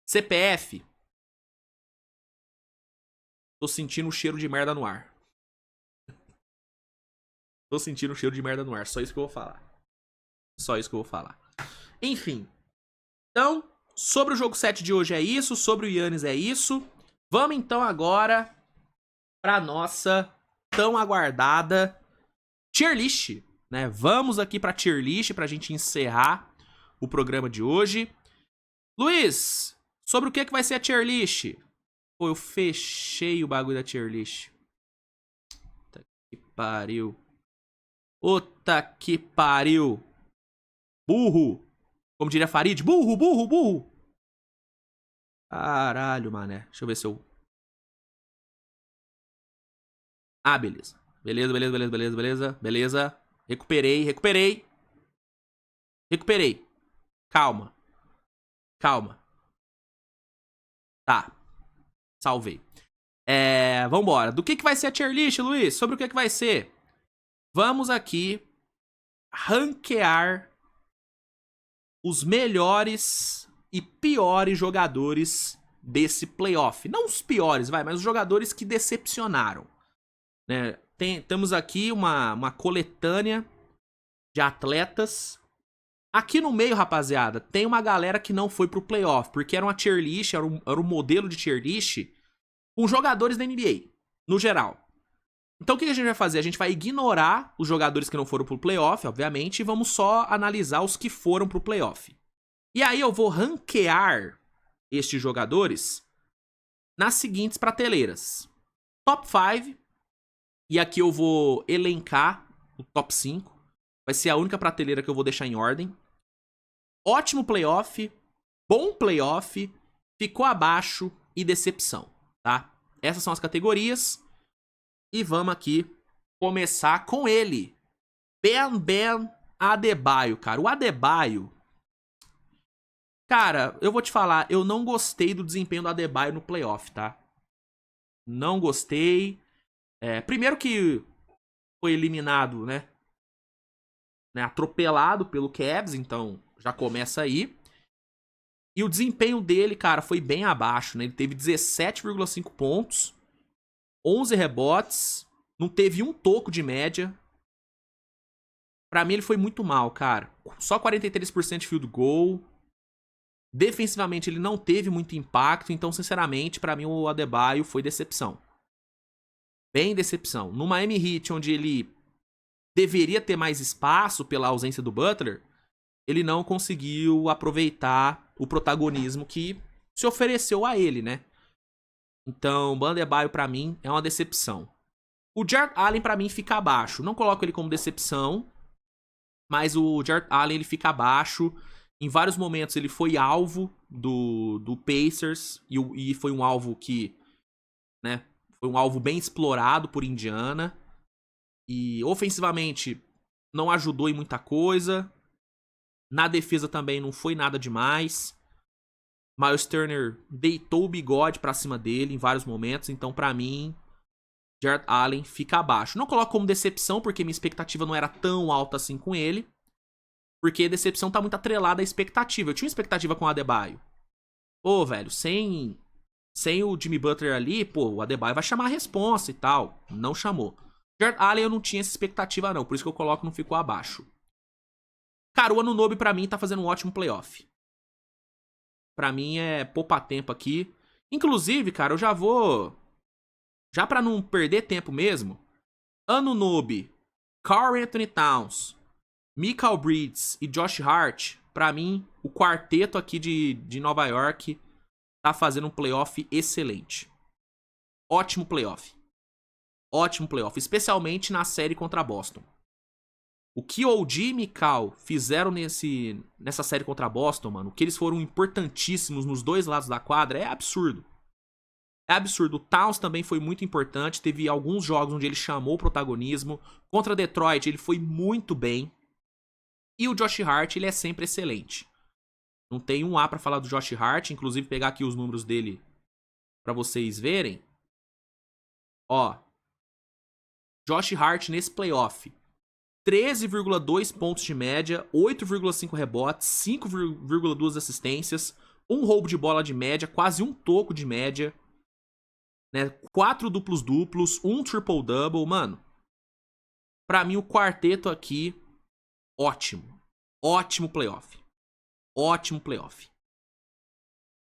CPF? Tô sentindo um cheiro de merda no ar. Tô sentindo um cheiro de merda no ar, só isso que eu vou falar. Só isso que eu vou falar. Enfim. Então, sobre o jogo 7 de hoje é isso, sobre o Giannis é isso. Vamos então agora pra nossa tão aguardada tier list, né? Vamos aqui pra tier list pra gente encerrar o programa de hoje. Luiz, sobre o que vai ser a tier list? Pô, eu fechei o bagulho da tier list. Puta que pariu. Puta que pariu. Burro. Como diria Farid, burro, burro, burro. Caralho, mané. Deixa eu ver se eu... ah, beleza. Beleza. Recuperei. Calma. Tá. Salvei. Vambora. Do que vai ser a tier list, Luiz? Sobre o que vai ser? Vamos aqui ranquear os melhores e piores jogadores desse playoff. Não os piores, mas os jogadores que decepcionaram, né? Temos aqui uma coletânea de atletas. Aqui no meio, rapaziada, tem uma galera que não foi pro playoff, porque era uma tier list, era um modelo de tier list com jogadores da NBA, no geral. Então o que a gente vai fazer? A gente vai ignorar os jogadores que não foram pro playoff, obviamente, e vamos só analisar os que foram pro playoff. E aí eu vou ranquear estes jogadores nas seguintes prateleiras. Top 5. E aqui eu vou elencar o top 5. Vai ser a única prateleira que eu vou deixar em ordem. Ótimo playoff. Bom playoff. Ficou abaixo e decepção, tá? Essas são as categorias. E vamos aqui começar com ele. Bam Adebayo, cara. O Adebayo... Cara, eu vou te falar, eu não gostei do desempenho do Adebayo no playoff, tá? Não gostei. Primeiro que foi eliminado, né? Atropelado pelo Cavs, então já começa aí. E o desempenho dele, cara, foi bem abaixo, né? Ele teve 17,5 pontos, 11 rebotes, não teve um toco de média. Pra mim ele foi muito mal, cara. Só 43% de field goal. Defensivamente ele não teve muito impacto, então sinceramente pra mim o Adebayo foi decepção. Bem decepção. No Miami Heat, onde ele deveria ter mais espaço pela ausência do Butler, ele não conseguiu aproveitar o protagonismo que se ofereceu a ele, né? Então, o Adebayo pra mim é uma decepção. O Jarrett Allen pra mim fica abaixo. Não coloco ele como decepção, mas o Jarrett Allen ele fica abaixo. Em vários momentos ele foi alvo do Pacers e foi um alvo que, né, foi um alvo bem explorado por Indiana. E ofensivamente não ajudou em muita coisa. Na defesa também não foi nada demais. Miles Turner deitou o bigode pra cima dele em vários momentos. Então, pra mim, Jarrett Allen fica abaixo. Não coloco como decepção, porque minha expectativa não era tão alta assim com ele. Porque a decepção tá muito atrelada à expectativa. Eu tinha uma expectativa com o Adebayo. Pô, velho, sem o Jimmy Butler ali, pô, o Adebayo vai chamar a responsa e tal. Não chamou. Jarrett Allen eu não tinha essa expectativa não, por isso que eu coloco não ficou abaixo. Cara, o Anunoby pra mim tá fazendo um ótimo playoff. Pra mim é poupa tempo aqui. Inclusive, cara, eu já vou... Já pra não perder tempo mesmo, Anunoby, Karl-Anthony Towns, Mikal Bridges e Josh Hart, pra mim, o quarteto aqui de Nova York tá fazendo um playoff excelente. Ótimo playoff. Ótimo playoff, especialmente na série contra Boston. O que OG e Mikal fizeram nessa série contra Boston, mano, o que eles foram importantíssimos nos dois lados da quadra é absurdo. É absurdo. O Towns também foi muito importante, teve alguns jogos onde ele chamou o protagonismo. Contra Detroit ele foi muito bem. E o Josh Hart, ele é sempre excelente. Não tem um A pra falar do Josh Hart, inclusive pegar aqui os números dele pra vocês verem. Ó, Josh Hart nesse playoff. 13,2 pontos de média, 8,5 rebotes, 5,2 assistências, um roubo de bola de média, quase um toco de média, né? 4 duplos-duplos, um triple-double, mano. Pra mim o quarteto aqui, ótimo. Ótimo playoff. Ótimo playoff.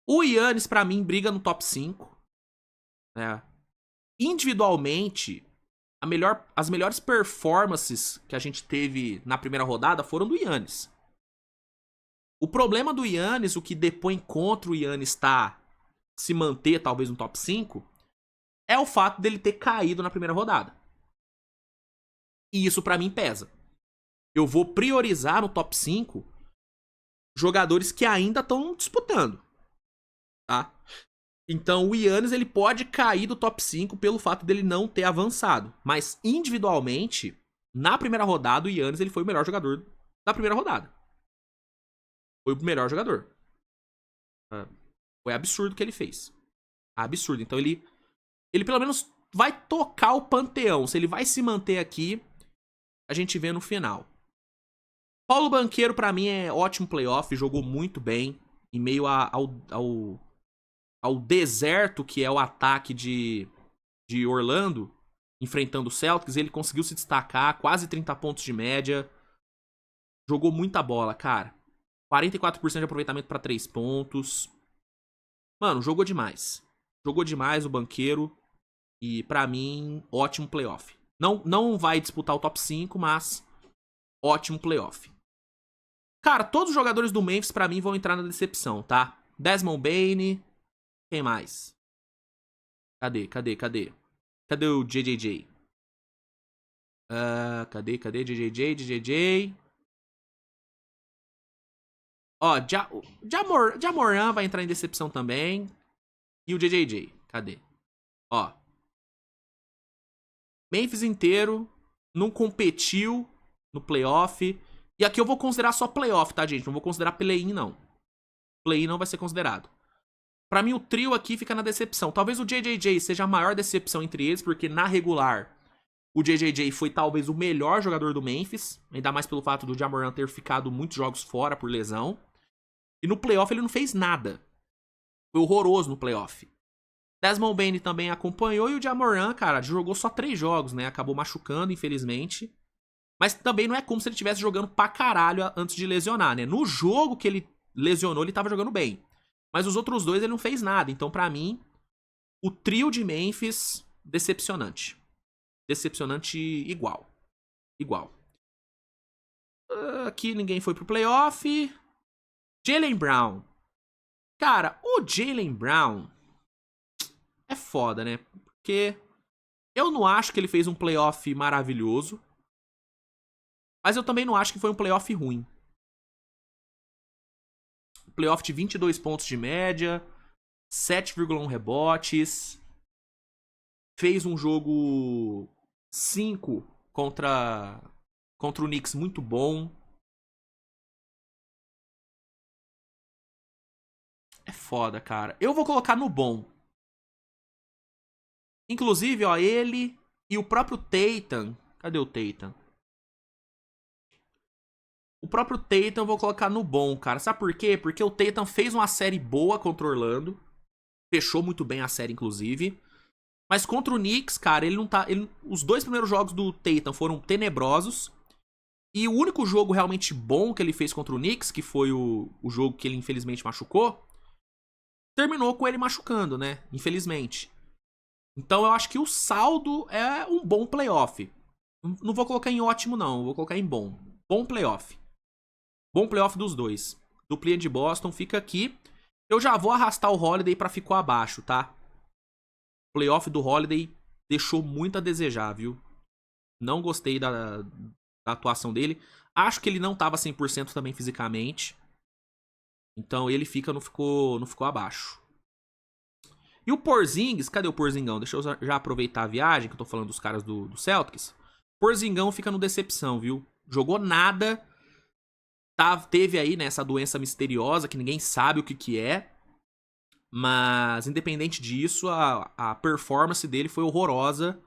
O Giannis pra mim briga no top 5, né? Individualmente, as melhores performances que a gente teve na primeira rodada foram do Giannis. O problema do Giannis, o que depõe contra o Giannis se manter talvez no top 5, é o fato dele ter caído na primeira rodada. E isso pra mim pesa. Eu vou priorizar no top 5 jogadores que ainda estão disputando, tá? Então o Giannis ele pode cair do top 5 pelo fato dele não ter avançado. Mas individualmente, na primeira rodada, o Giannis ele foi o melhor jogador da primeira rodada. Foi o melhor jogador. Foi absurdo o que ele fez. Absurdo. Então ele pelo menos vai tocar o panteão. Se ele vai se manter aqui, a gente vê no final. Paulo Banchero pra mim é ótimo playoff. Jogou muito bem. Em meio ao deserto que é o ataque de Orlando, enfrentando o Celtics, ele conseguiu se destacar, quase 30 pontos de média. Jogou muita bola, cara. 44% de aproveitamento para 3 pontos. Mano, jogou demais. Jogou demais o Banchero. E pra mim, ótimo playoff. Não vai disputar o top 5, mas ótimo playoff. Cara, todos os jogadores do Memphis pra mim vão entrar na decepção, tá? Desmond Bane. Quem mais? Cadê? Cadê? Cadê? Cadê o JJJ? Cadê JJJ? Ó, Jamoran vai entrar em decepção também. E o JJJ? Cadê? Ó. Memphis inteiro não competiu no playoff. E aqui eu vou considerar só playoff, tá, gente? Não vou considerar play-in, não. Play-in não vai ser considerado. Pra mim, o trio aqui fica na decepção. Talvez o JJJ seja a maior decepção entre eles, porque na regular, o JJJ foi talvez o melhor jogador do Memphis. Ainda mais pelo fato do Jamoran ter ficado muitos jogos fora por lesão. E no playoff ele não fez nada. Foi horroroso no playoff. Desmond Bane também acompanhou e o Jamoran, cara, jogou só 3 jogos, né? Acabou machucando, infelizmente. Mas também não é como se ele estivesse jogando pra caralho antes de lesionar, né? No jogo que ele lesionou, ele tava jogando bem. Mas os outros 2 ele não fez nada. Então, pra mim, o trio de Memphis, decepcionante. Decepcionante igual. Igual. Aqui ninguém foi pro playoff. Jaylen Brown. Cara, o Jaylen Brown é foda, né? Porque eu não acho que ele fez um playoff maravilhoso. Mas eu também não acho que foi um playoff ruim. Playoff de 22 pontos de média, 7,1 rebotes. Fez um jogo 5 contra o Knicks muito bom. É foda, cara. Eu vou colocar no bom. Inclusive, ó, ele e o próprio Tatum. Cadê o Tatum? O próprio Tatum eu vou colocar no bom, cara. Sabe por quê? Porque o Tatum fez uma série boa contra o Orlando. Fechou muito bem a série, inclusive. Mas contra o Knicks, cara, ele não tá... os 2 primeiros jogos do Tatum foram tenebrosos. E o único jogo realmente bom que ele fez contra o Knicks, que foi o jogo que ele infelizmente machucou, terminou com ele machucando, né? Infelizmente. Então eu acho que o saldo é um bom playoff. Não vou colocar em ótimo, não. Vou colocar em bom. Bom playoff. Bom playoff dos 2. Duplinha de Boston fica aqui. Eu já vou arrastar o Holiday pra ficar abaixo, tá? O playoff do Holiday deixou muito a desejar, viu? Não gostei da atuação dele. Acho que ele não tava 100% também fisicamente. Então ele não ficou abaixo. E o Porzingis, cadê o Porzingão? Deixa eu já aproveitar a viagem, que eu tô falando dos caras do Celtics. Porzingão fica no decepção, viu? Jogou nada. Teve aí, né, essa doença misteriosa que ninguém sabe o que é. Mas, independente disso, a performance dele foi horrorosa.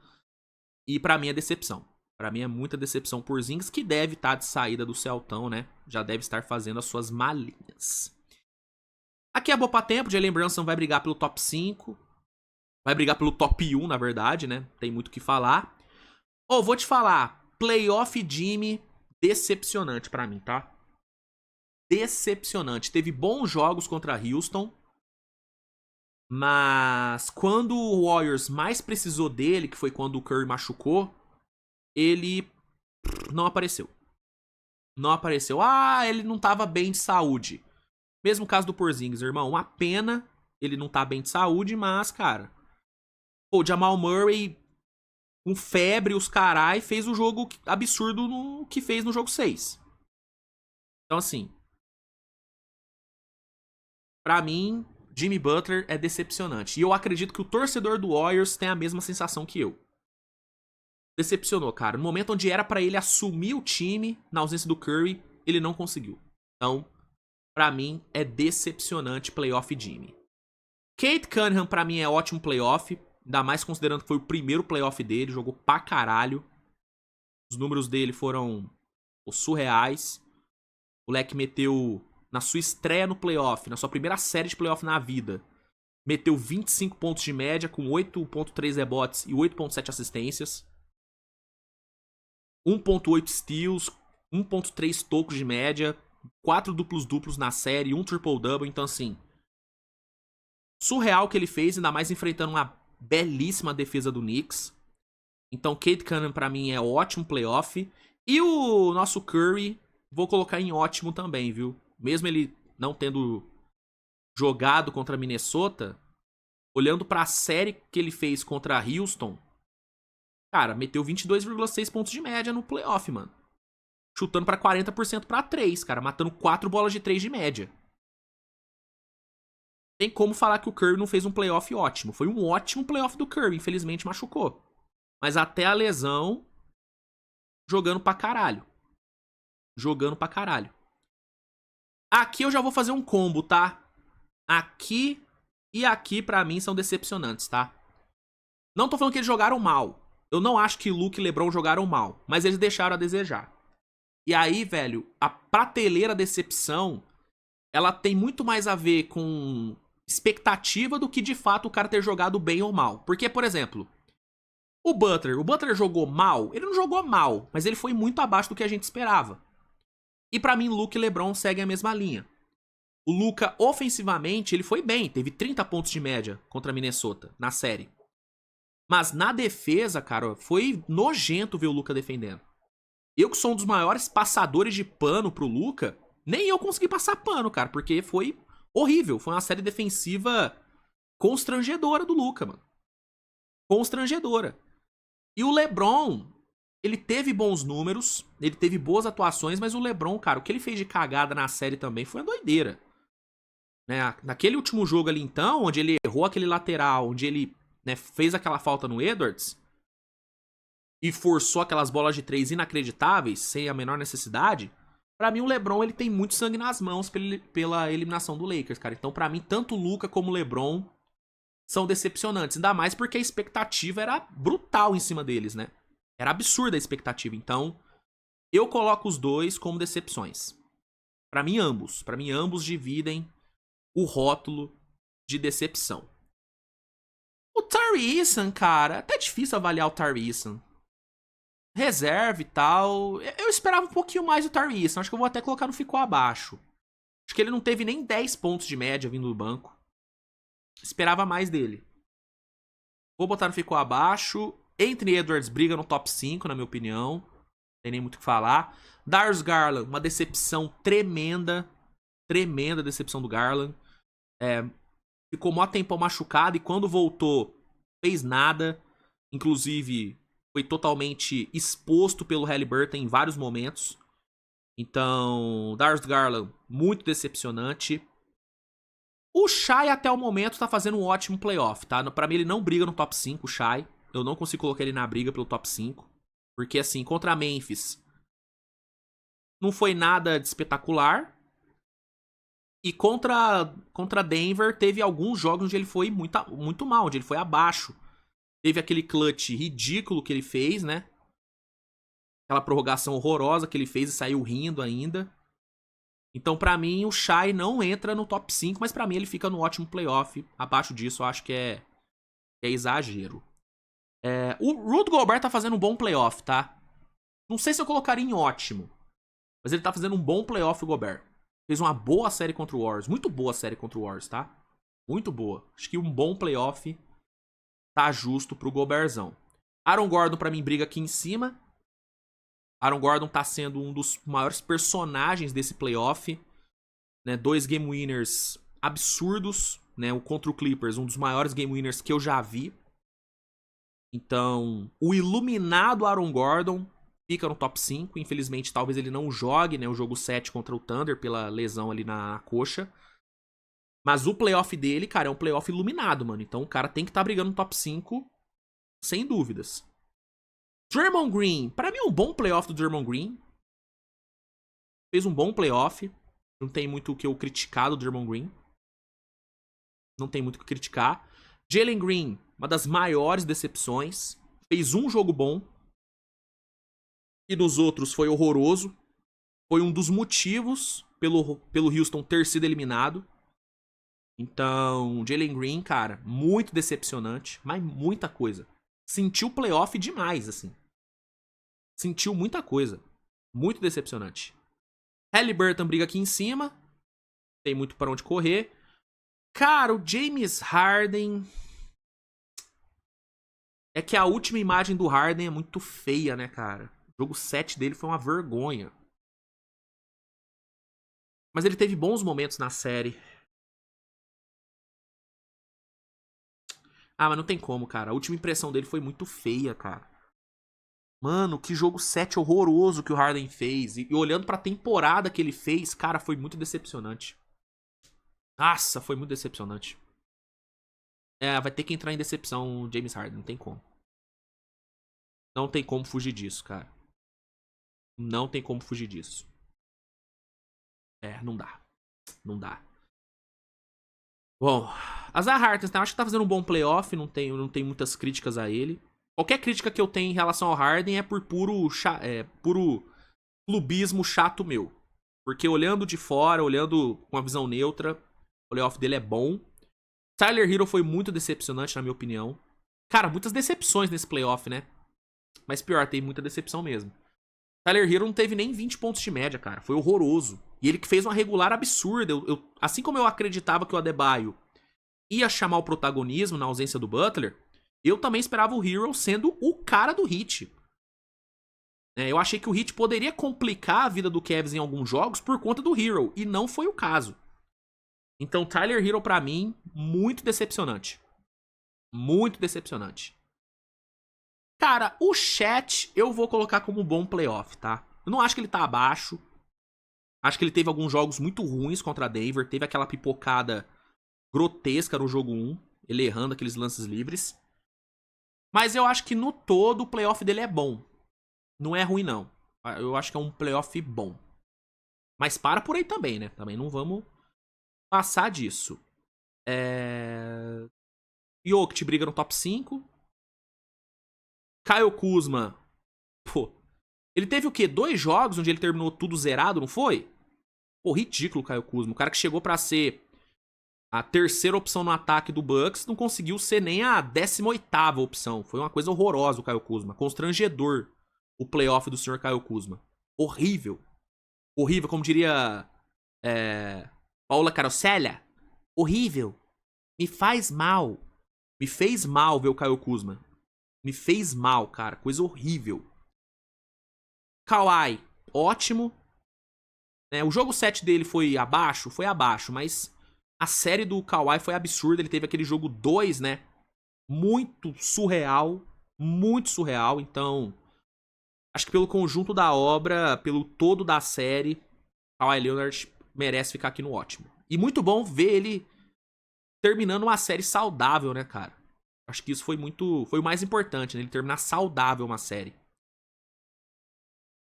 E pra mim é decepção. Pra mim é muita decepção por Porzingis, que deve estar de saída do Celtão, né? Já deve estar fazendo as suas malinhas. Aqui é Bopa Tempo, Jalen Brunson vai brigar pelo top 5. Vai brigar pelo top 1, na verdade, né? Tem muito o que falar. Vou te falar. Playoff Jimmy, decepcionante pra mim, tá? Decepcionante. Teve bons jogos contra Houston. Mas quando o Warriors mais precisou dele, que foi quando o Curry machucou, ele não apareceu. Não apareceu. Ele não tava bem de saúde. Mesmo caso do Porzingis, irmão. Uma pena ele não tá bem de saúde, mas, cara... o Jamal Murray, com febre, os carai, fez o jogo absurdo que fez no jogo 6. Então, assim... pra mim, Jimmy Butler é decepcionante. E eu acredito que o torcedor do Warriors tem a mesma sensação que eu. Decepcionou, cara. No momento onde era pra ele assumir o time, na ausência do Curry, ele não conseguiu. Então... pra mim, é decepcionante playoff Jimmy. Cade Cunningham, pra mim, é ótimo playoff. Ainda mais considerando que foi o primeiro playoff dele. Jogou pra caralho. Os números dele foram surreais. O moleque meteu, na sua estreia no playoff, na sua primeira série de playoff na vida, meteu 25 pontos de média, com 8.3 rebotes e 8.7 assistências. 1.8 steals, 1.3 tocos de média, 4 duplos-duplos na série, 1 triple-double. Então, assim, surreal o que ele fez, ainda mais enfrentando uma belíssima defesa do Knicks. Então, Cade Cunningham pra mim é ótimo playoff. E o nosso Curry, vou colocar em ótimo também, viu? Mesmo ele não tendo jogado contra Minnesota, olhando pra série que ele fez contra a Houston, cara, meteu 22,6 pontos de média no playoff, mano. Chutando pra 40% pra 3, cara, matando 4 bolas de 3 de média. Tem como falar que o Curry não fez um playoff ótimo. Foi um ótimo playoff do Curry, infelizmente machucou. Mas até a lesão, jogando pra caralho. Jogando pra caralho. Aqui eu já vou fazer um combo, tá? Aqui e aqui pra mim são decepcionantes, tá? Não tô falando que eles jogaram mal. Eu não acho que Luke e LeBron jogaram mal, mas eles deixaram a desejar. E aí, velho, a prateleira decepção, ela tem muito mais a ver com expectativa do que de fato o cara ter jogado bem ou mal. Porque, por exemplo, o Butler jogou mal? Ele não jogou mal, mas ele foi muito abaixo do que a gente esperava. E pra mim, Luke e LeBron seguem a mesma linha. O Luka, ofensivamente, ele foi bem. Teve 30 pontos de média contra a Minnesota, na série. Mas na defesa, cara, foi nojento ver o Luka defendendo. Eu que sou um dos maiores passadores de pano pro Luka, nem eu consegui passar pano, cara, porque foi horrível. Foi uma série defensiva constrangedora do Luka, mano. Constrangedora. E o LeBron, ele teve bons números, ele teve boas atuações, mas o LeBron, cara, o que ele fez de cagada na série também foi uma doideira. Né? Naquele último jogo ali, então, onde ele errou aquele lateral, onde ele, né, fez aquela falta no Edwards e forçou aquelas bolas de 3 inacreditáveis, sem a menor necessidade, pra mim o LeBron ele tem muito sangue nas mãos pela eliminação do Lakers, cara. Então pra mim, tanto o Luka como o LeBron são decepcionantes, ainda mais porque a expectativa era brutal em cima deles, né? Era absurda a expectativa, então eu coloco os dois como decepções. Pra mim ambos dividem o rótulo de decepção. O Tari Eason, cara, até difícil avaliar o Tari Eason. Reserva e tal. Eu esperava um pouquinho mais do Tari Eason. Acho que eu vou até colocar no ficou abaixo. Acho que ele não teve nem 10 pontos de média vindo do banco. Esperava mais dele. Vou botar no ficou abaixo. Anthony Edwards briga no top 5, na minha opinião. Não tem nem muito o que falar. Darius Garland, uma decepção tremenda. Tremenda decepção do Garland. Ficou mó tempão machucado e quando voltou, fez nada. Inclusive, foi totalmente exposto pelo Haliburton em vários momentos. Então, Darius Garland, muito decepcionante. O Shai, até o momento, tá fazendo um ótimo playoff, tá? Pra mim, ele não briga no top 5, o Shai. Eu não consigo colocar ele na briga pelo top 5. Porque, assim, contra a Memphis, não foi nada de espetacular. E contra Denver, teve alguns jogos onde ele foi muito mal, onde ele foi abaixo. Teve aquele clutch ridículo que ele fez, né? Aquela prorrogação horrorosa que ele fez e saiu rindo ainda. Então, pra mim, o Shai não entra no top 5, mas pra mim ele fica no ótimo playoff. Abaixo disso, eu acho que é exagero. O Rudy Gobert tá fazendo um bom playoff, tá? Não sei se eu colocaria em ótimo, mas ele tá fazendo um bom playoff, o Gobert. Fez uma boa série contra o Warriors. Muito boa série contra o Warriors, tá? Muito boa. Acho que um bom playoff tá justo pro Gobertzão. Aaron Gordon, pra mim, briga aqui em cima. Aaron Gordon tá sendo um dos maiores personagens desse playoff. Né? 2 game winners absurdos. Né? O contra o Clippers, um dos maiores game winners que eu já vi. Então, o iluminado Aaron Gordon fica no top 5. Infelizmente, talvez ele não jogue, né, o jogo 7 contra o Thunder pela lesão ali na coxa. Mas o playoff dele, cara, é um playoff iluminado, mano. Então o cara tem que estar brigando no top 5, sem dúvidas. Draymond Green. Pra mim é um bom playoff do Draymond Green. Fez um bom playoff. Não tem muito o que eu criticar do Draymond Green. Não tem muito o que criticar. Jalen Green, uma das maiores decepções. Fez um jogo bom. E nos outros foi horroroso. Foi um dos motivos pelo Houston ter sido eliminado. Então, Jalen Green, cara, muito decepcionante. Mas muita coisa. Sentiu o playoff demais, assim. Sentiu muita coisa. Muito decepcionante. Haliburton briga aqui em cima. Tem muito para onde correr. Cara, o James Harden... É que a última imagem do Harden é muito feia, né, cara? O jogo 7 dele foi uma vergonha. Mas ele teve bons momentos na série. Ah, mas não tem como, cara. A última impressão dele foi muito feia, cara. Mano, que jogo 7 horroroso que o Harden fez. E olhando pra temporada que ele fez, cara, foi muito decepcionante. Nossa, foi muito decepcionante. É, vai ter que entrar em decepção o James Harden, não tem como. Não tem como fugir disso, cara. Não tem como fugir disso. É, não dá. Não dá. Bom, Azar Harden, né? Acho que tá fazendo um bom playoff, não tem muitas críticas a ele. Qualquer crítica que eu tenho em relação ao Harden é por puro clubismo chato meu. Porque olhando de fora, olhando com a visão neutra, o playoff dele é bom. Tyler Hero foi muito decepcionante, na minha opinião. Cara, muitas decepções nesse playoff, né? Mas pior, tem muita decepção mesmo. Tyler Hero não teve nem 20 pontos de média, cara. Foi horroroso. E ele que fez uma regular absurda. Assim como eu acreditava que o Adebayo ia chamar o protagonismo na ausência do Butler, eu também esperava o Hero sendo o cara do Heat. Eu achei que o Heat poderia complicar a vida do Cavs em alguns jogos por conta do Hero. E não foi o caso. Então, Tyler Hero, pra mim, muito decepcionante. Muito decepcionante. Cara, o Chat eu vou colocar como bom playoff, tá? Eu não acho que ele tá abaixo. Acho que ele teve alguns jogos muito ruins contra a Denver. Teve aquela pipocada grotesca no jogo 1. Ele errando aqueles lances livres. Mas eu acho que no todo o playoff dele é bom. Não é ruim, não. Eu acho que é um playoff bom. Mas para por aí também, né? Também não vamos passar disso. Jokic briga no top 5. Kyle Kuzma, pô, ele teve o quê? 2 jogos onde ele terminou tudo zerado, não foi? Pô, ridículo o Kyle Kuzma. O cara que chegou pra ser a terceira opção no ataque do Bucks não conseguiu ser nem a 18ª opção. Foi uma coisa horrorosa o Kyle Kuzma. Constrangedor o playoff do Sr. Kyle Kuzma. Horrível. Horrível, como diria Paula Carosella. Horrível. Me faz mal. Me fez mal ver o Kyle Kuzma. Me fez mal, cara. Coisa horrível. Kawhi, ótimo. O jogo 7 dele foi abaixo? Foi abaixo, mas a série do Kawhi foi absurda. Ele teve aquele jogo 2, né? Muito surreal. Muito surreal. Então, acho que pelo conjunto da obra, pelo todo da série, Kawhi Leonard merece ficar aqui no ótimo. E muito bom ver ele terminando uma série saudável, né, cara? Acho que isso foi o mais importante, né? Ele terminar saudável uma série.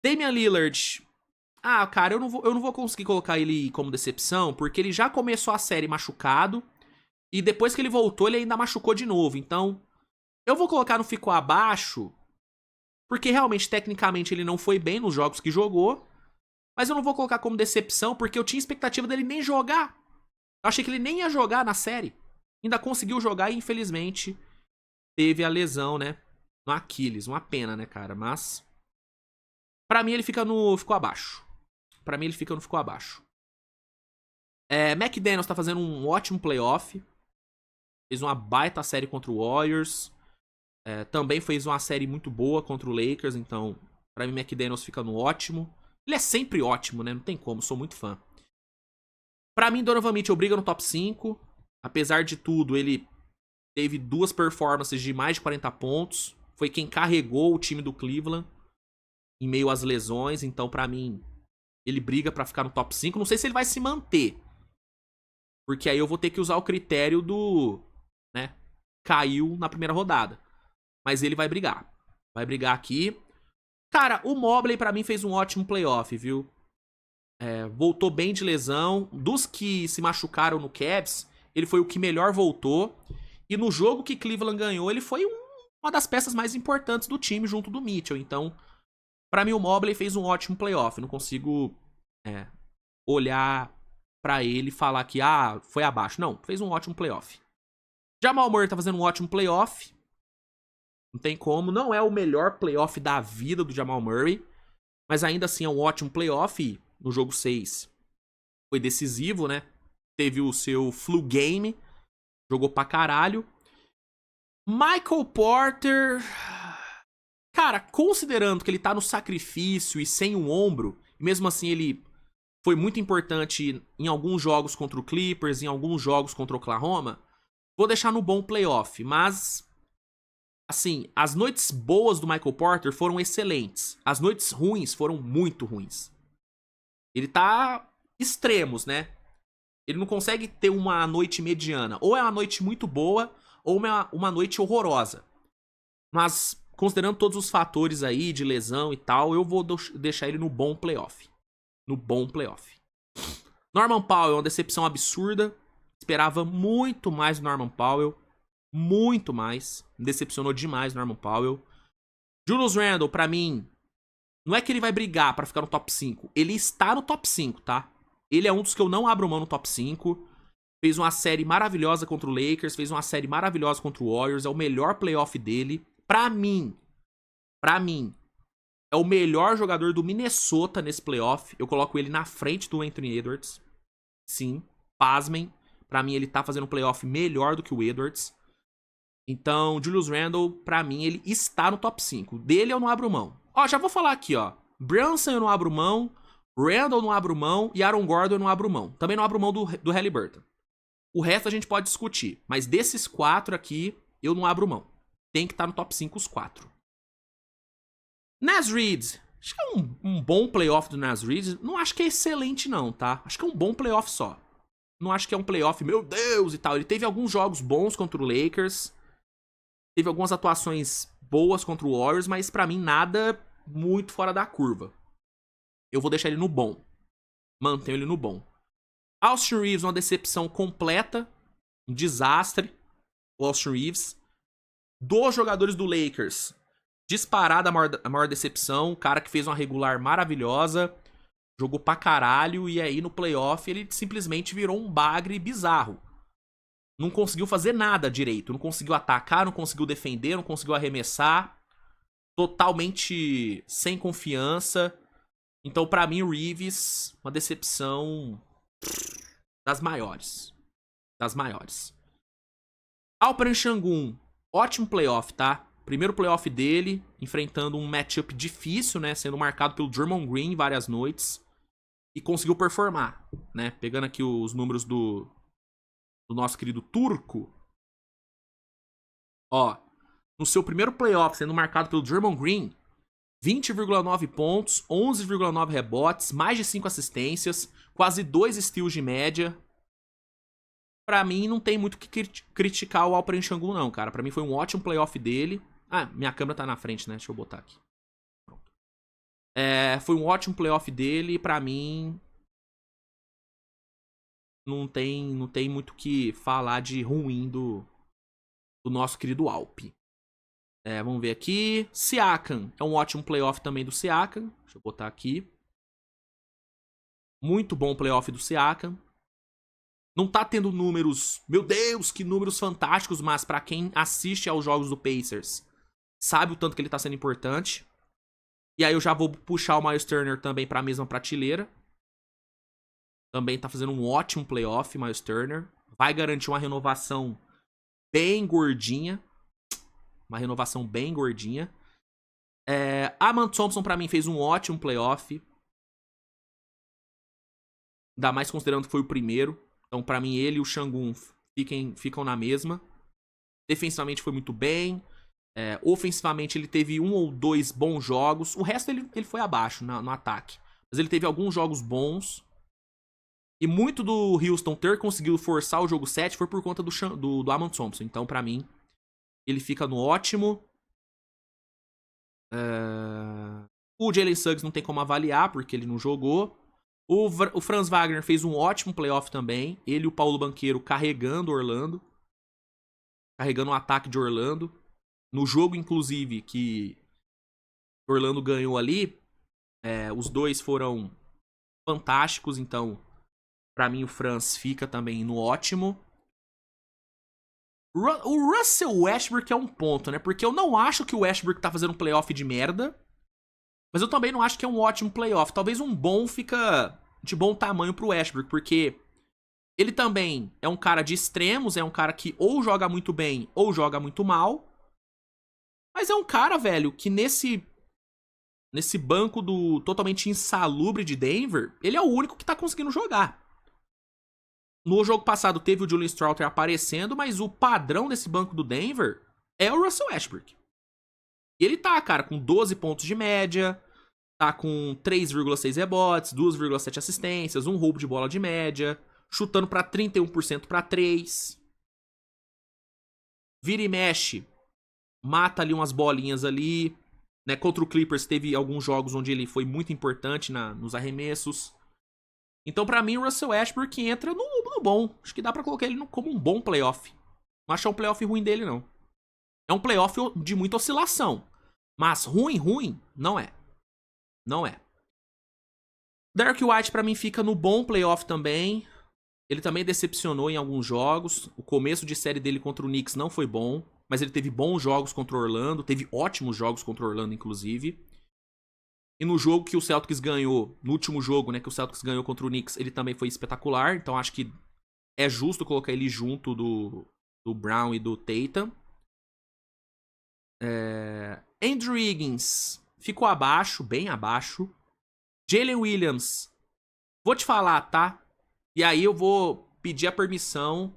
Damian Lillard. Ah, cara, eu não vou conseguir colocar ele como decepção, porque ele já começou a série machucado. E depois que ele voltou, ele ainda machucou de novo. Então, eu vou colocar no ficou abaixo, porque realmente, tecnicamente, ele não foi bem nos jogos que jogou. Mas eu não vou colocar como decepção, porque eu tinha expectativa dele nem jogar. Eu achei que ele nem ia jogar na série. Ainda conseguiu jogar e, infelizmente, teve a lesão, né? No Aquiles. Uma pena, né, cara? Mas, pra mim, ele ficou abaixo. Pra mim, ele ficou abaixo. McDaniels tá fazendo um ótimo playoff. Fez uma baita série contra o Warriors. Também fez uma série muito boa contra o Lakers. Então, pra mim, McDaniels fica no ótimo. Ele é sempre ótimo, né? Não tem como, sou muito fã. Pra mim, Donovan Mitchell briga no top 5. Apesar de tudo, ele teve 2 performances de mais de 40 pontos. Foi quem carregou o time do Cleveland em meio às lesões. Então, pra mim, ele briga pra ficar no top 5. Não sei se ele vai se manter. Porque aí eu vou ter que usar o critério do... né? Caiu na primeira rodada. Mas ele vai brigar. Vai brigar aqui. Cara, o Mobley pra mim fez um ótimo playoff, viu? Voltou bem de lesão. Dos que se machucaram no Cavs, ele foi o que melhor voltou. E no jogo que Cleveland ganhou, ele foi uma das peças mais importantes do time junto do Mitchell. Então, pra mim o Mobley fez um ótimo playoff. Não consigo olhar pra ele e falar que foi abaixo. Não, fez um ótimo playoff. Jamal Murray tá fazendo um ótimo playoff. Não tem como. Não é o melhor playoff da vida do Jamal Murray. Mas ainda assim é um ótimo playoff. No jogo 6 foi decisivo, né? Teve o seu flu game. Jogou pra caralho. Michael Porter... Cara, considerando que ele tá no sacrifício e sem um ombro, e mesmo assim ele foi muito importante em alguns jogos contra o Clippers, em alguns jogos contra o Oklahoma, vou deixar no bom playoff, mas assim, as noites boas do Michael Porter foram excelentes. As noites ruins foram muito ruins. Ele tá extremos, né? Ele não consegue ter uma noite mediana. Ou é uma noite muito boa, ou uma noite horrorosa. Mas, considerando todos os fatores aí de lesão e tal, eu vou deixar ele no bom playoff. No bom playoff. Norman Powell é uma decepção absurda. Esperava muito mais do Norman Powell. Muito mais. Me decepcionou demais o Norman Powell. Julius Randle, pra mim, não é que ele vai brigar pra ficar no top 5. Ele está no top 5, tá? Ele é um dos que eu não abro mão no top 5. Fez uma série maravilhosa contra o Lakers. Fez uma série maravilhosa contra o Warriors. É o melhor playoff dele. Pra mim, é o melhor jogador do Minnesota nesse playoff. Eu coloco ele na frente do Anthony Edwards. Sim, pasmem. Pra mim, ele tá fazendo um playoff melhor do que o Edwards. Então, Julius Randle, pra mim, ele está no top 5. Dele eu não abro mão. Ó, já vou falar aqui, ó. Brunson eu não abro mão. Randle eu não abro mão. E Aaron Gordon eu não abro mão. Também não abro mão do Haliburton. O resto a gente pode discutir. Mas desses 4 aqui, eu não abro mão. Tem que estar no top 5 os 4. Naz Reid. Acho que é um bom playoff do Naz Reid. Não acho que é excelente não, tá? Acho que é um bom playoff só. Não acho que é um playoff, meu Deus, e tal. Ele teve alguns jogos bons contra o Lakers. Teve algumas atuações boas contra o Warriors, mas pra mim nada muito fora da curva. Eu vou deixar ele no bom. Mantenho ele no bom. Austin Reeves, uma decepção completa. Um desastre. O Austin Reeves. Dos jogadores do Lakers, disparada a maior decepção. O cara que fez uma regular maravilhosa. Jogou pra caralho. E aí no playoff ele simplesmente virou um bagre bizarro. Não conseguiu fazer nada direito. Não conseguiu atacar, não conseguiu defender, não conseguiu arremessar. Totalmente sem confiança. Então, pra mim, o Reeves, uma decepção das maiores. Das maiores. Alperen Sengun, ótimo playoff, tá? Primeiro playoff dele, enfrentando um matchup difícil, né? Sendo marcado pelo Draymond Green várias noites. E conseguiu performar, né? Pegando aqui os números do nosso querido turco. Ó, no seu primeiro playoff, sendo marcado pelo Draymond Green, 20,9 pontos, 11,9 rebotes, mais de 5 assistências, quase 2 steals de média. Pra mim, não tem muito o que criticar o Alperen Sengun, não, cara. Pra mim foi um ótimo playoff dele. Ah, minha câmera tá na frente, né? Deixa eu botar aqui. Pronto. Foi um ótimo playoff dele e pra mim não tem muito o que falar de ruim do nosso querido Alpe. Vamos ver aqui. Siakam. É um ótimo playoff também do Siakam. Deixa eu botar aqui. Muito bom playoff do Siakam. Não tá tendo números... Meu Deus, que números fantásticos. Mas pra quem assiste aos jogos do Pacers, sabe o tanto que ele tá sendo importante. E aí eu já vou puxar o Miles Turner também pra mesma prateleira. Também tá fazendo um ótimo playoff, Miles Turner. Vai garantir uma renovação bem gordinha. Uma renovação bem gordinha. Aman Thompson, pra mim, fez um ótimo playoff. Ainda mais considerando que foi o primeiro. Então, pra mim, ele e o Sengun ficam na mesma. Defensivamente foi muito bem. Ofensivamente, ele teve 1 ou 2 bons jogos. O resto, ele foi abaixo no ataque. Mas ele teve alguns jogos bons. E muito do Houston ter conseguido forçar o jogo 7 foi por conta do Aman Thompson. Então, pra mim, ele fica no ótimo. O Jalen Suggs não tem como avaliar, porque ele não jogou. O Franz Wagner fez um ótimo playoff também. Ele e o Paulo Banchero carregando Orlando. Carregando o ataque de Orlando. No jogo, inclusive, que Orlando ganhou ali, os dois foram fantásticos. Então, pra mim, o Franz fica também no ótimo. O Russell Westbrook é um ponto, né? Porque eu não acho que o Westbrook tá fazendo um playoff de merda. Mas eu também não acho que é um ótimo playoff. Talvez um bom fica de bom tamanho pro Westbrook. Porque ele também é um cara de extremos. É um cara que ou joga muito bem ou joga muito mal. Mas é um cara, velho, que nesse banco do totalmente insalubre de Denver, ele é o único que tá conseguindo jogar. No jogo passado teve o Julian Stroughter aparecendo, mas o padrão desse banco do Denver é o Russell Westbrook. E ele tá, cara, com 12 pontos de média, tá com 3,6 rebotes, 2,7 assistências, um roubo de bola de média, chutando pra 31% pra 3. Vira e mexe, mata ali umas bolinhas ali, né? Contra o Clippers teve alguns jogos onde ele foi muito importante nos arremessos. Então, pra mim, o Russell Westbrook entra no bom. Acho que dá pra colocar ele como um bom playoff. Não acho um playoff ruim dele, não. É um playoff de muita oscilação. Mas ruim, não é. Não é. Derek White, pra mim, fica no bom playoff também. Ele também decepcionou em alguns jogos. O começo de série dele contra o Knicks não foi bom. Mas ele teve bons jogos contra o Orlando. Teve ótimos jogos contra o Orlando, inclusive. E no jogo que o Celtics ganhou, no último jogo, né, que o Celtics ganhou contra o Knicks, ele também foi espetacular. Então acho que é justo colocar ele junto do Brown e do Tatum. Andrew Wiggins ficou abaixo, bem abaixo. Jalen Williams, vou te falar, tá? E aí eu vou pedir a permissão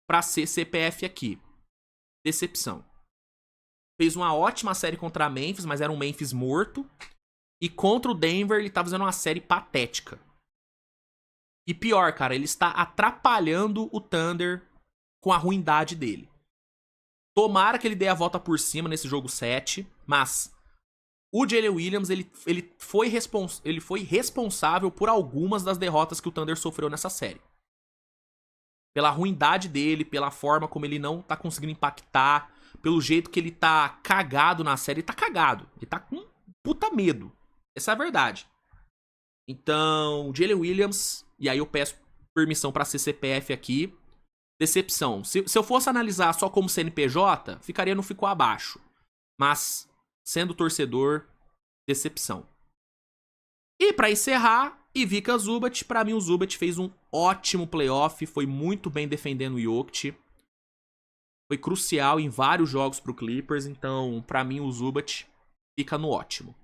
pra ser CPF aqui. Decepção. Fez uma ótima série contra a Memphis, mas era um Memphis morto. E contra o Denver, ele tá fazendo uma série patética. E pior, cara, ele está atrapalhando o Thunder com a ruindade dele. Tomara que ele dê a volta por cima nesse jogo 7, mas o Jalen Williams, ele foi responsável por algumas das derrotas que o Thunder sofreu nessa série. Pela ruindade dele, pela forma como ele não tá conseguindo impactar, pelo jeito que ele tá cagado na série. Ele tá cagado, ele tá com puta medo. Essa é a verdade. Então, Jalen Williams, e aí eu peço permissão pra ser CPF aqui. Decepção. Se eu fosse analisar só como CNPJ, não ficou abaixo. Mas, sendo torcedor, decepção. E pra encerrar, Ivica Zubac. Pra mim, o Zubac fez um ótimo playoff. Foi muito bem defendendo o Jokic. Foi crucial em vários jogos pro Clippers. Então, pra mim, o Zubac fica no ótimo.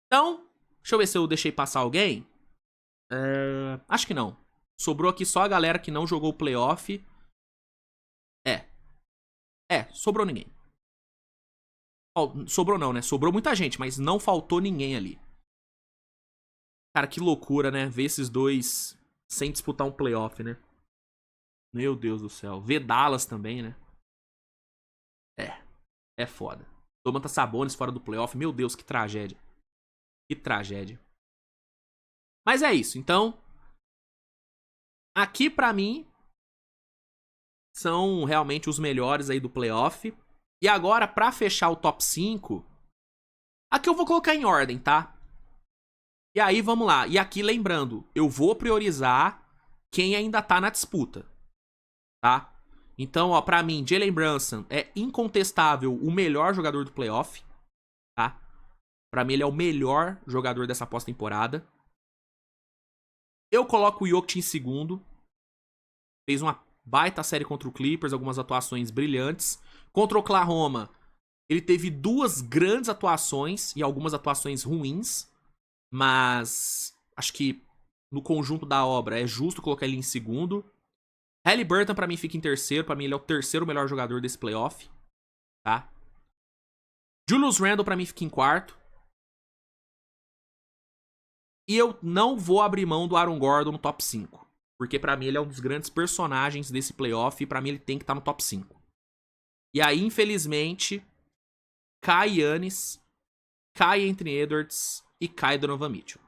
Então, deixa eu ver se eu deixei passar alguém. Acho que não. Sobrou aqui só a galera que não jogou o playoff. Sobrou ninguém. Sobrou não, né? Sobrou muita gente, mas não faltou ninguém ali. Cara, que loucura, né? Ver esses dois sem disputar um playoff, né? Meu Deus do céu. Ver Dallas também, né? É foda. Domantas Sabonis fora do playoff. Meu Deus, que tragédia. Que tragédia. Mas é isso. Então, aqui pra mim são realmente os melhores aí do playoff. E agora, pra fechar o top 5, aqui eu vou colocar em ordem, tá? E aí, vamos lá. E aqui, lembrando, eu vou priorizar quem ainda tá na disputa, tá? Então, ó, pra mim, Jalen Brunson é incontestável o melhor jogador do playoff, tá? Pra mim, ele é o melhor jogador dessa pós-temporada. Eu coloco o Jokic em segundo. Fez uma baita série contra o Clippers, algumas atuações brilhantes. Contra o Oklahoma, ele teve duas grandes atuações e algumas atuações ruins. Mas acho que no conjunto da obra é justo colocar ele em segundo. Haliburton pra mim fica em terceiro. Pra mim ele é o terceiro melhor jogador desse playoff, tá? Julius Randle pra mim fica em quarto. E eu não vou abrir mão do Aaron Gordon no top 5. Porque pra mim ele é um dos grandes personagens desse playoff. E pra mim ele tem que estar no top 5. E aí, infelizmente, cai Giannis, cai Anthony Edwards e cai Donovan Mitchell.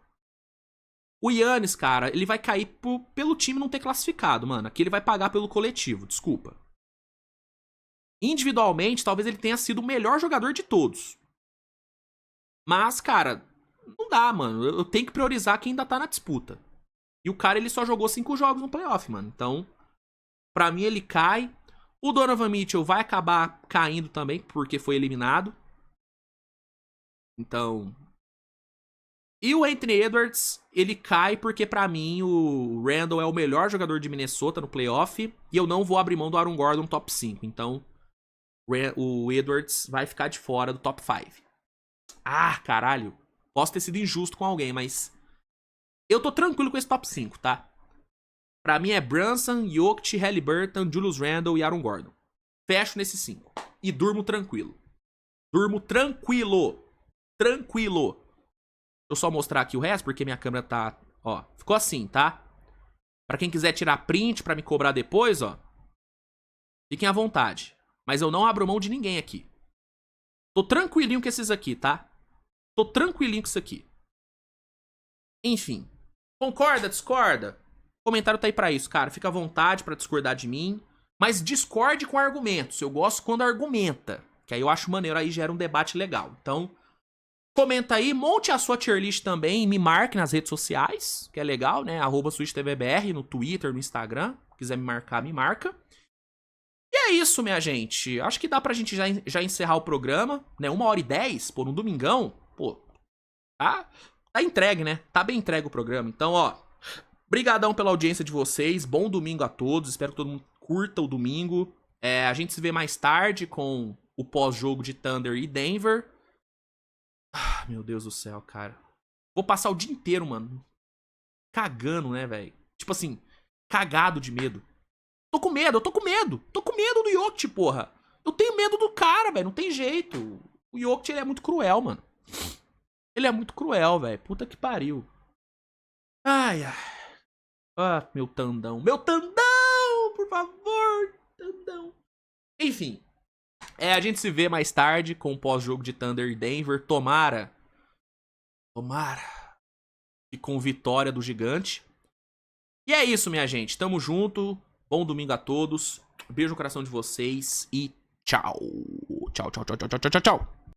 O Giannis, cara, ele vai cair pelo time não ter classificado, mano. Aqui ele vai pagar pelo coletivo, desculpa. Individualmente, talvez ele tenha sido o melhor jogador de todos. Mas, cara, não dá, mano. Eu tenho que priorizar quem ainda tá na disputa. E o cara, ele só jogou 5 jogos no playoff, mano. Então, pra mim, ele cai. O Donovan Mitchell vai acabar caindo também, porque foi eliminado. Então... E o Anthony Edwards, ele cai porque pra mim o Randle é o melhor jogador de Minnesota no playoff. E eu não vou abrir mão do Aaron Gordon no top 5. Então, o Edwards vai ficar de fora do top 5. Ah, caralho. Posso ter sido injusto com alguém, mas... eu tô tranquilo com esse top 5, tá? Pra mim é Brunson, Jokic, Haliburton, Julius Randle e Aaron Gordon. Fecho nesses 5. E durmo tranquilo. Durmo tranquilo. Tranquilo. Deixa eu só mostrar aqui o resto, porque minha câmera tá... Ó, ficou assim, tá? Pra quem quiser tirar print pra me cobrar depois, ó. Fiquem à vontade. Mas eu não abro mão de ninguém aqui. Tô tranquilinho com esses aqui, tá? Tô tranquilinho com isso aqui. Enfim. Concorda, discorda? O comentário tá aí pra isso, cara. Fica à vontade pra discordar de mim. Mas discorde com argumentos. Eu gosto quando argumenta. Que aí eu acho maneiro, aí gera um debate legal. Então, comenta aí, monte a sua tier list também. Me marque nas redes sociais, que é legal, né? @SwitchTVBR no Twitter, no Instagram. Se quiser me marcar, me marca. E é isso, minha gente. Acho que dá pra gente já encerrar o programa, né? 1h10, pô, no domingão. Pô, tá entregue, né? Tá bem entregue o programa. Então, ó, brigadão pela audiência de vocês. Bom domingo a todos. Espero que todo mundo curta o domingo. A gente se vê mais tarde com o pós-jogo de Thunder e Denver. Ah, meu Deus do céu, cara. Vou passar o dia inteiro, mano, cagando, né, velho? Tipo assim, cagado de medo. Tô com medo, eu tô com medo. Tô com medo do Jokic, porra. Eu tenho medo do cara, velho. Não tem jeito. O Jokic, ele é muito cruel, mano. Ele é muito cruel, velho. Puta que pariu. Ai, ai. Ah, meu tandão. Meu tandão, por favor. Tandão. Enfim. A gente se vê mais tarde com o pós-jogo de Thunder e Denver. Tomara. E com vitória do gigante. E é isso, minha gente. Tamo junto. Bom domingo a todos. Beijo no coração de vocês. E tchau. Tchau, tchau, tchau, tchau, tchau, tchau, tchau.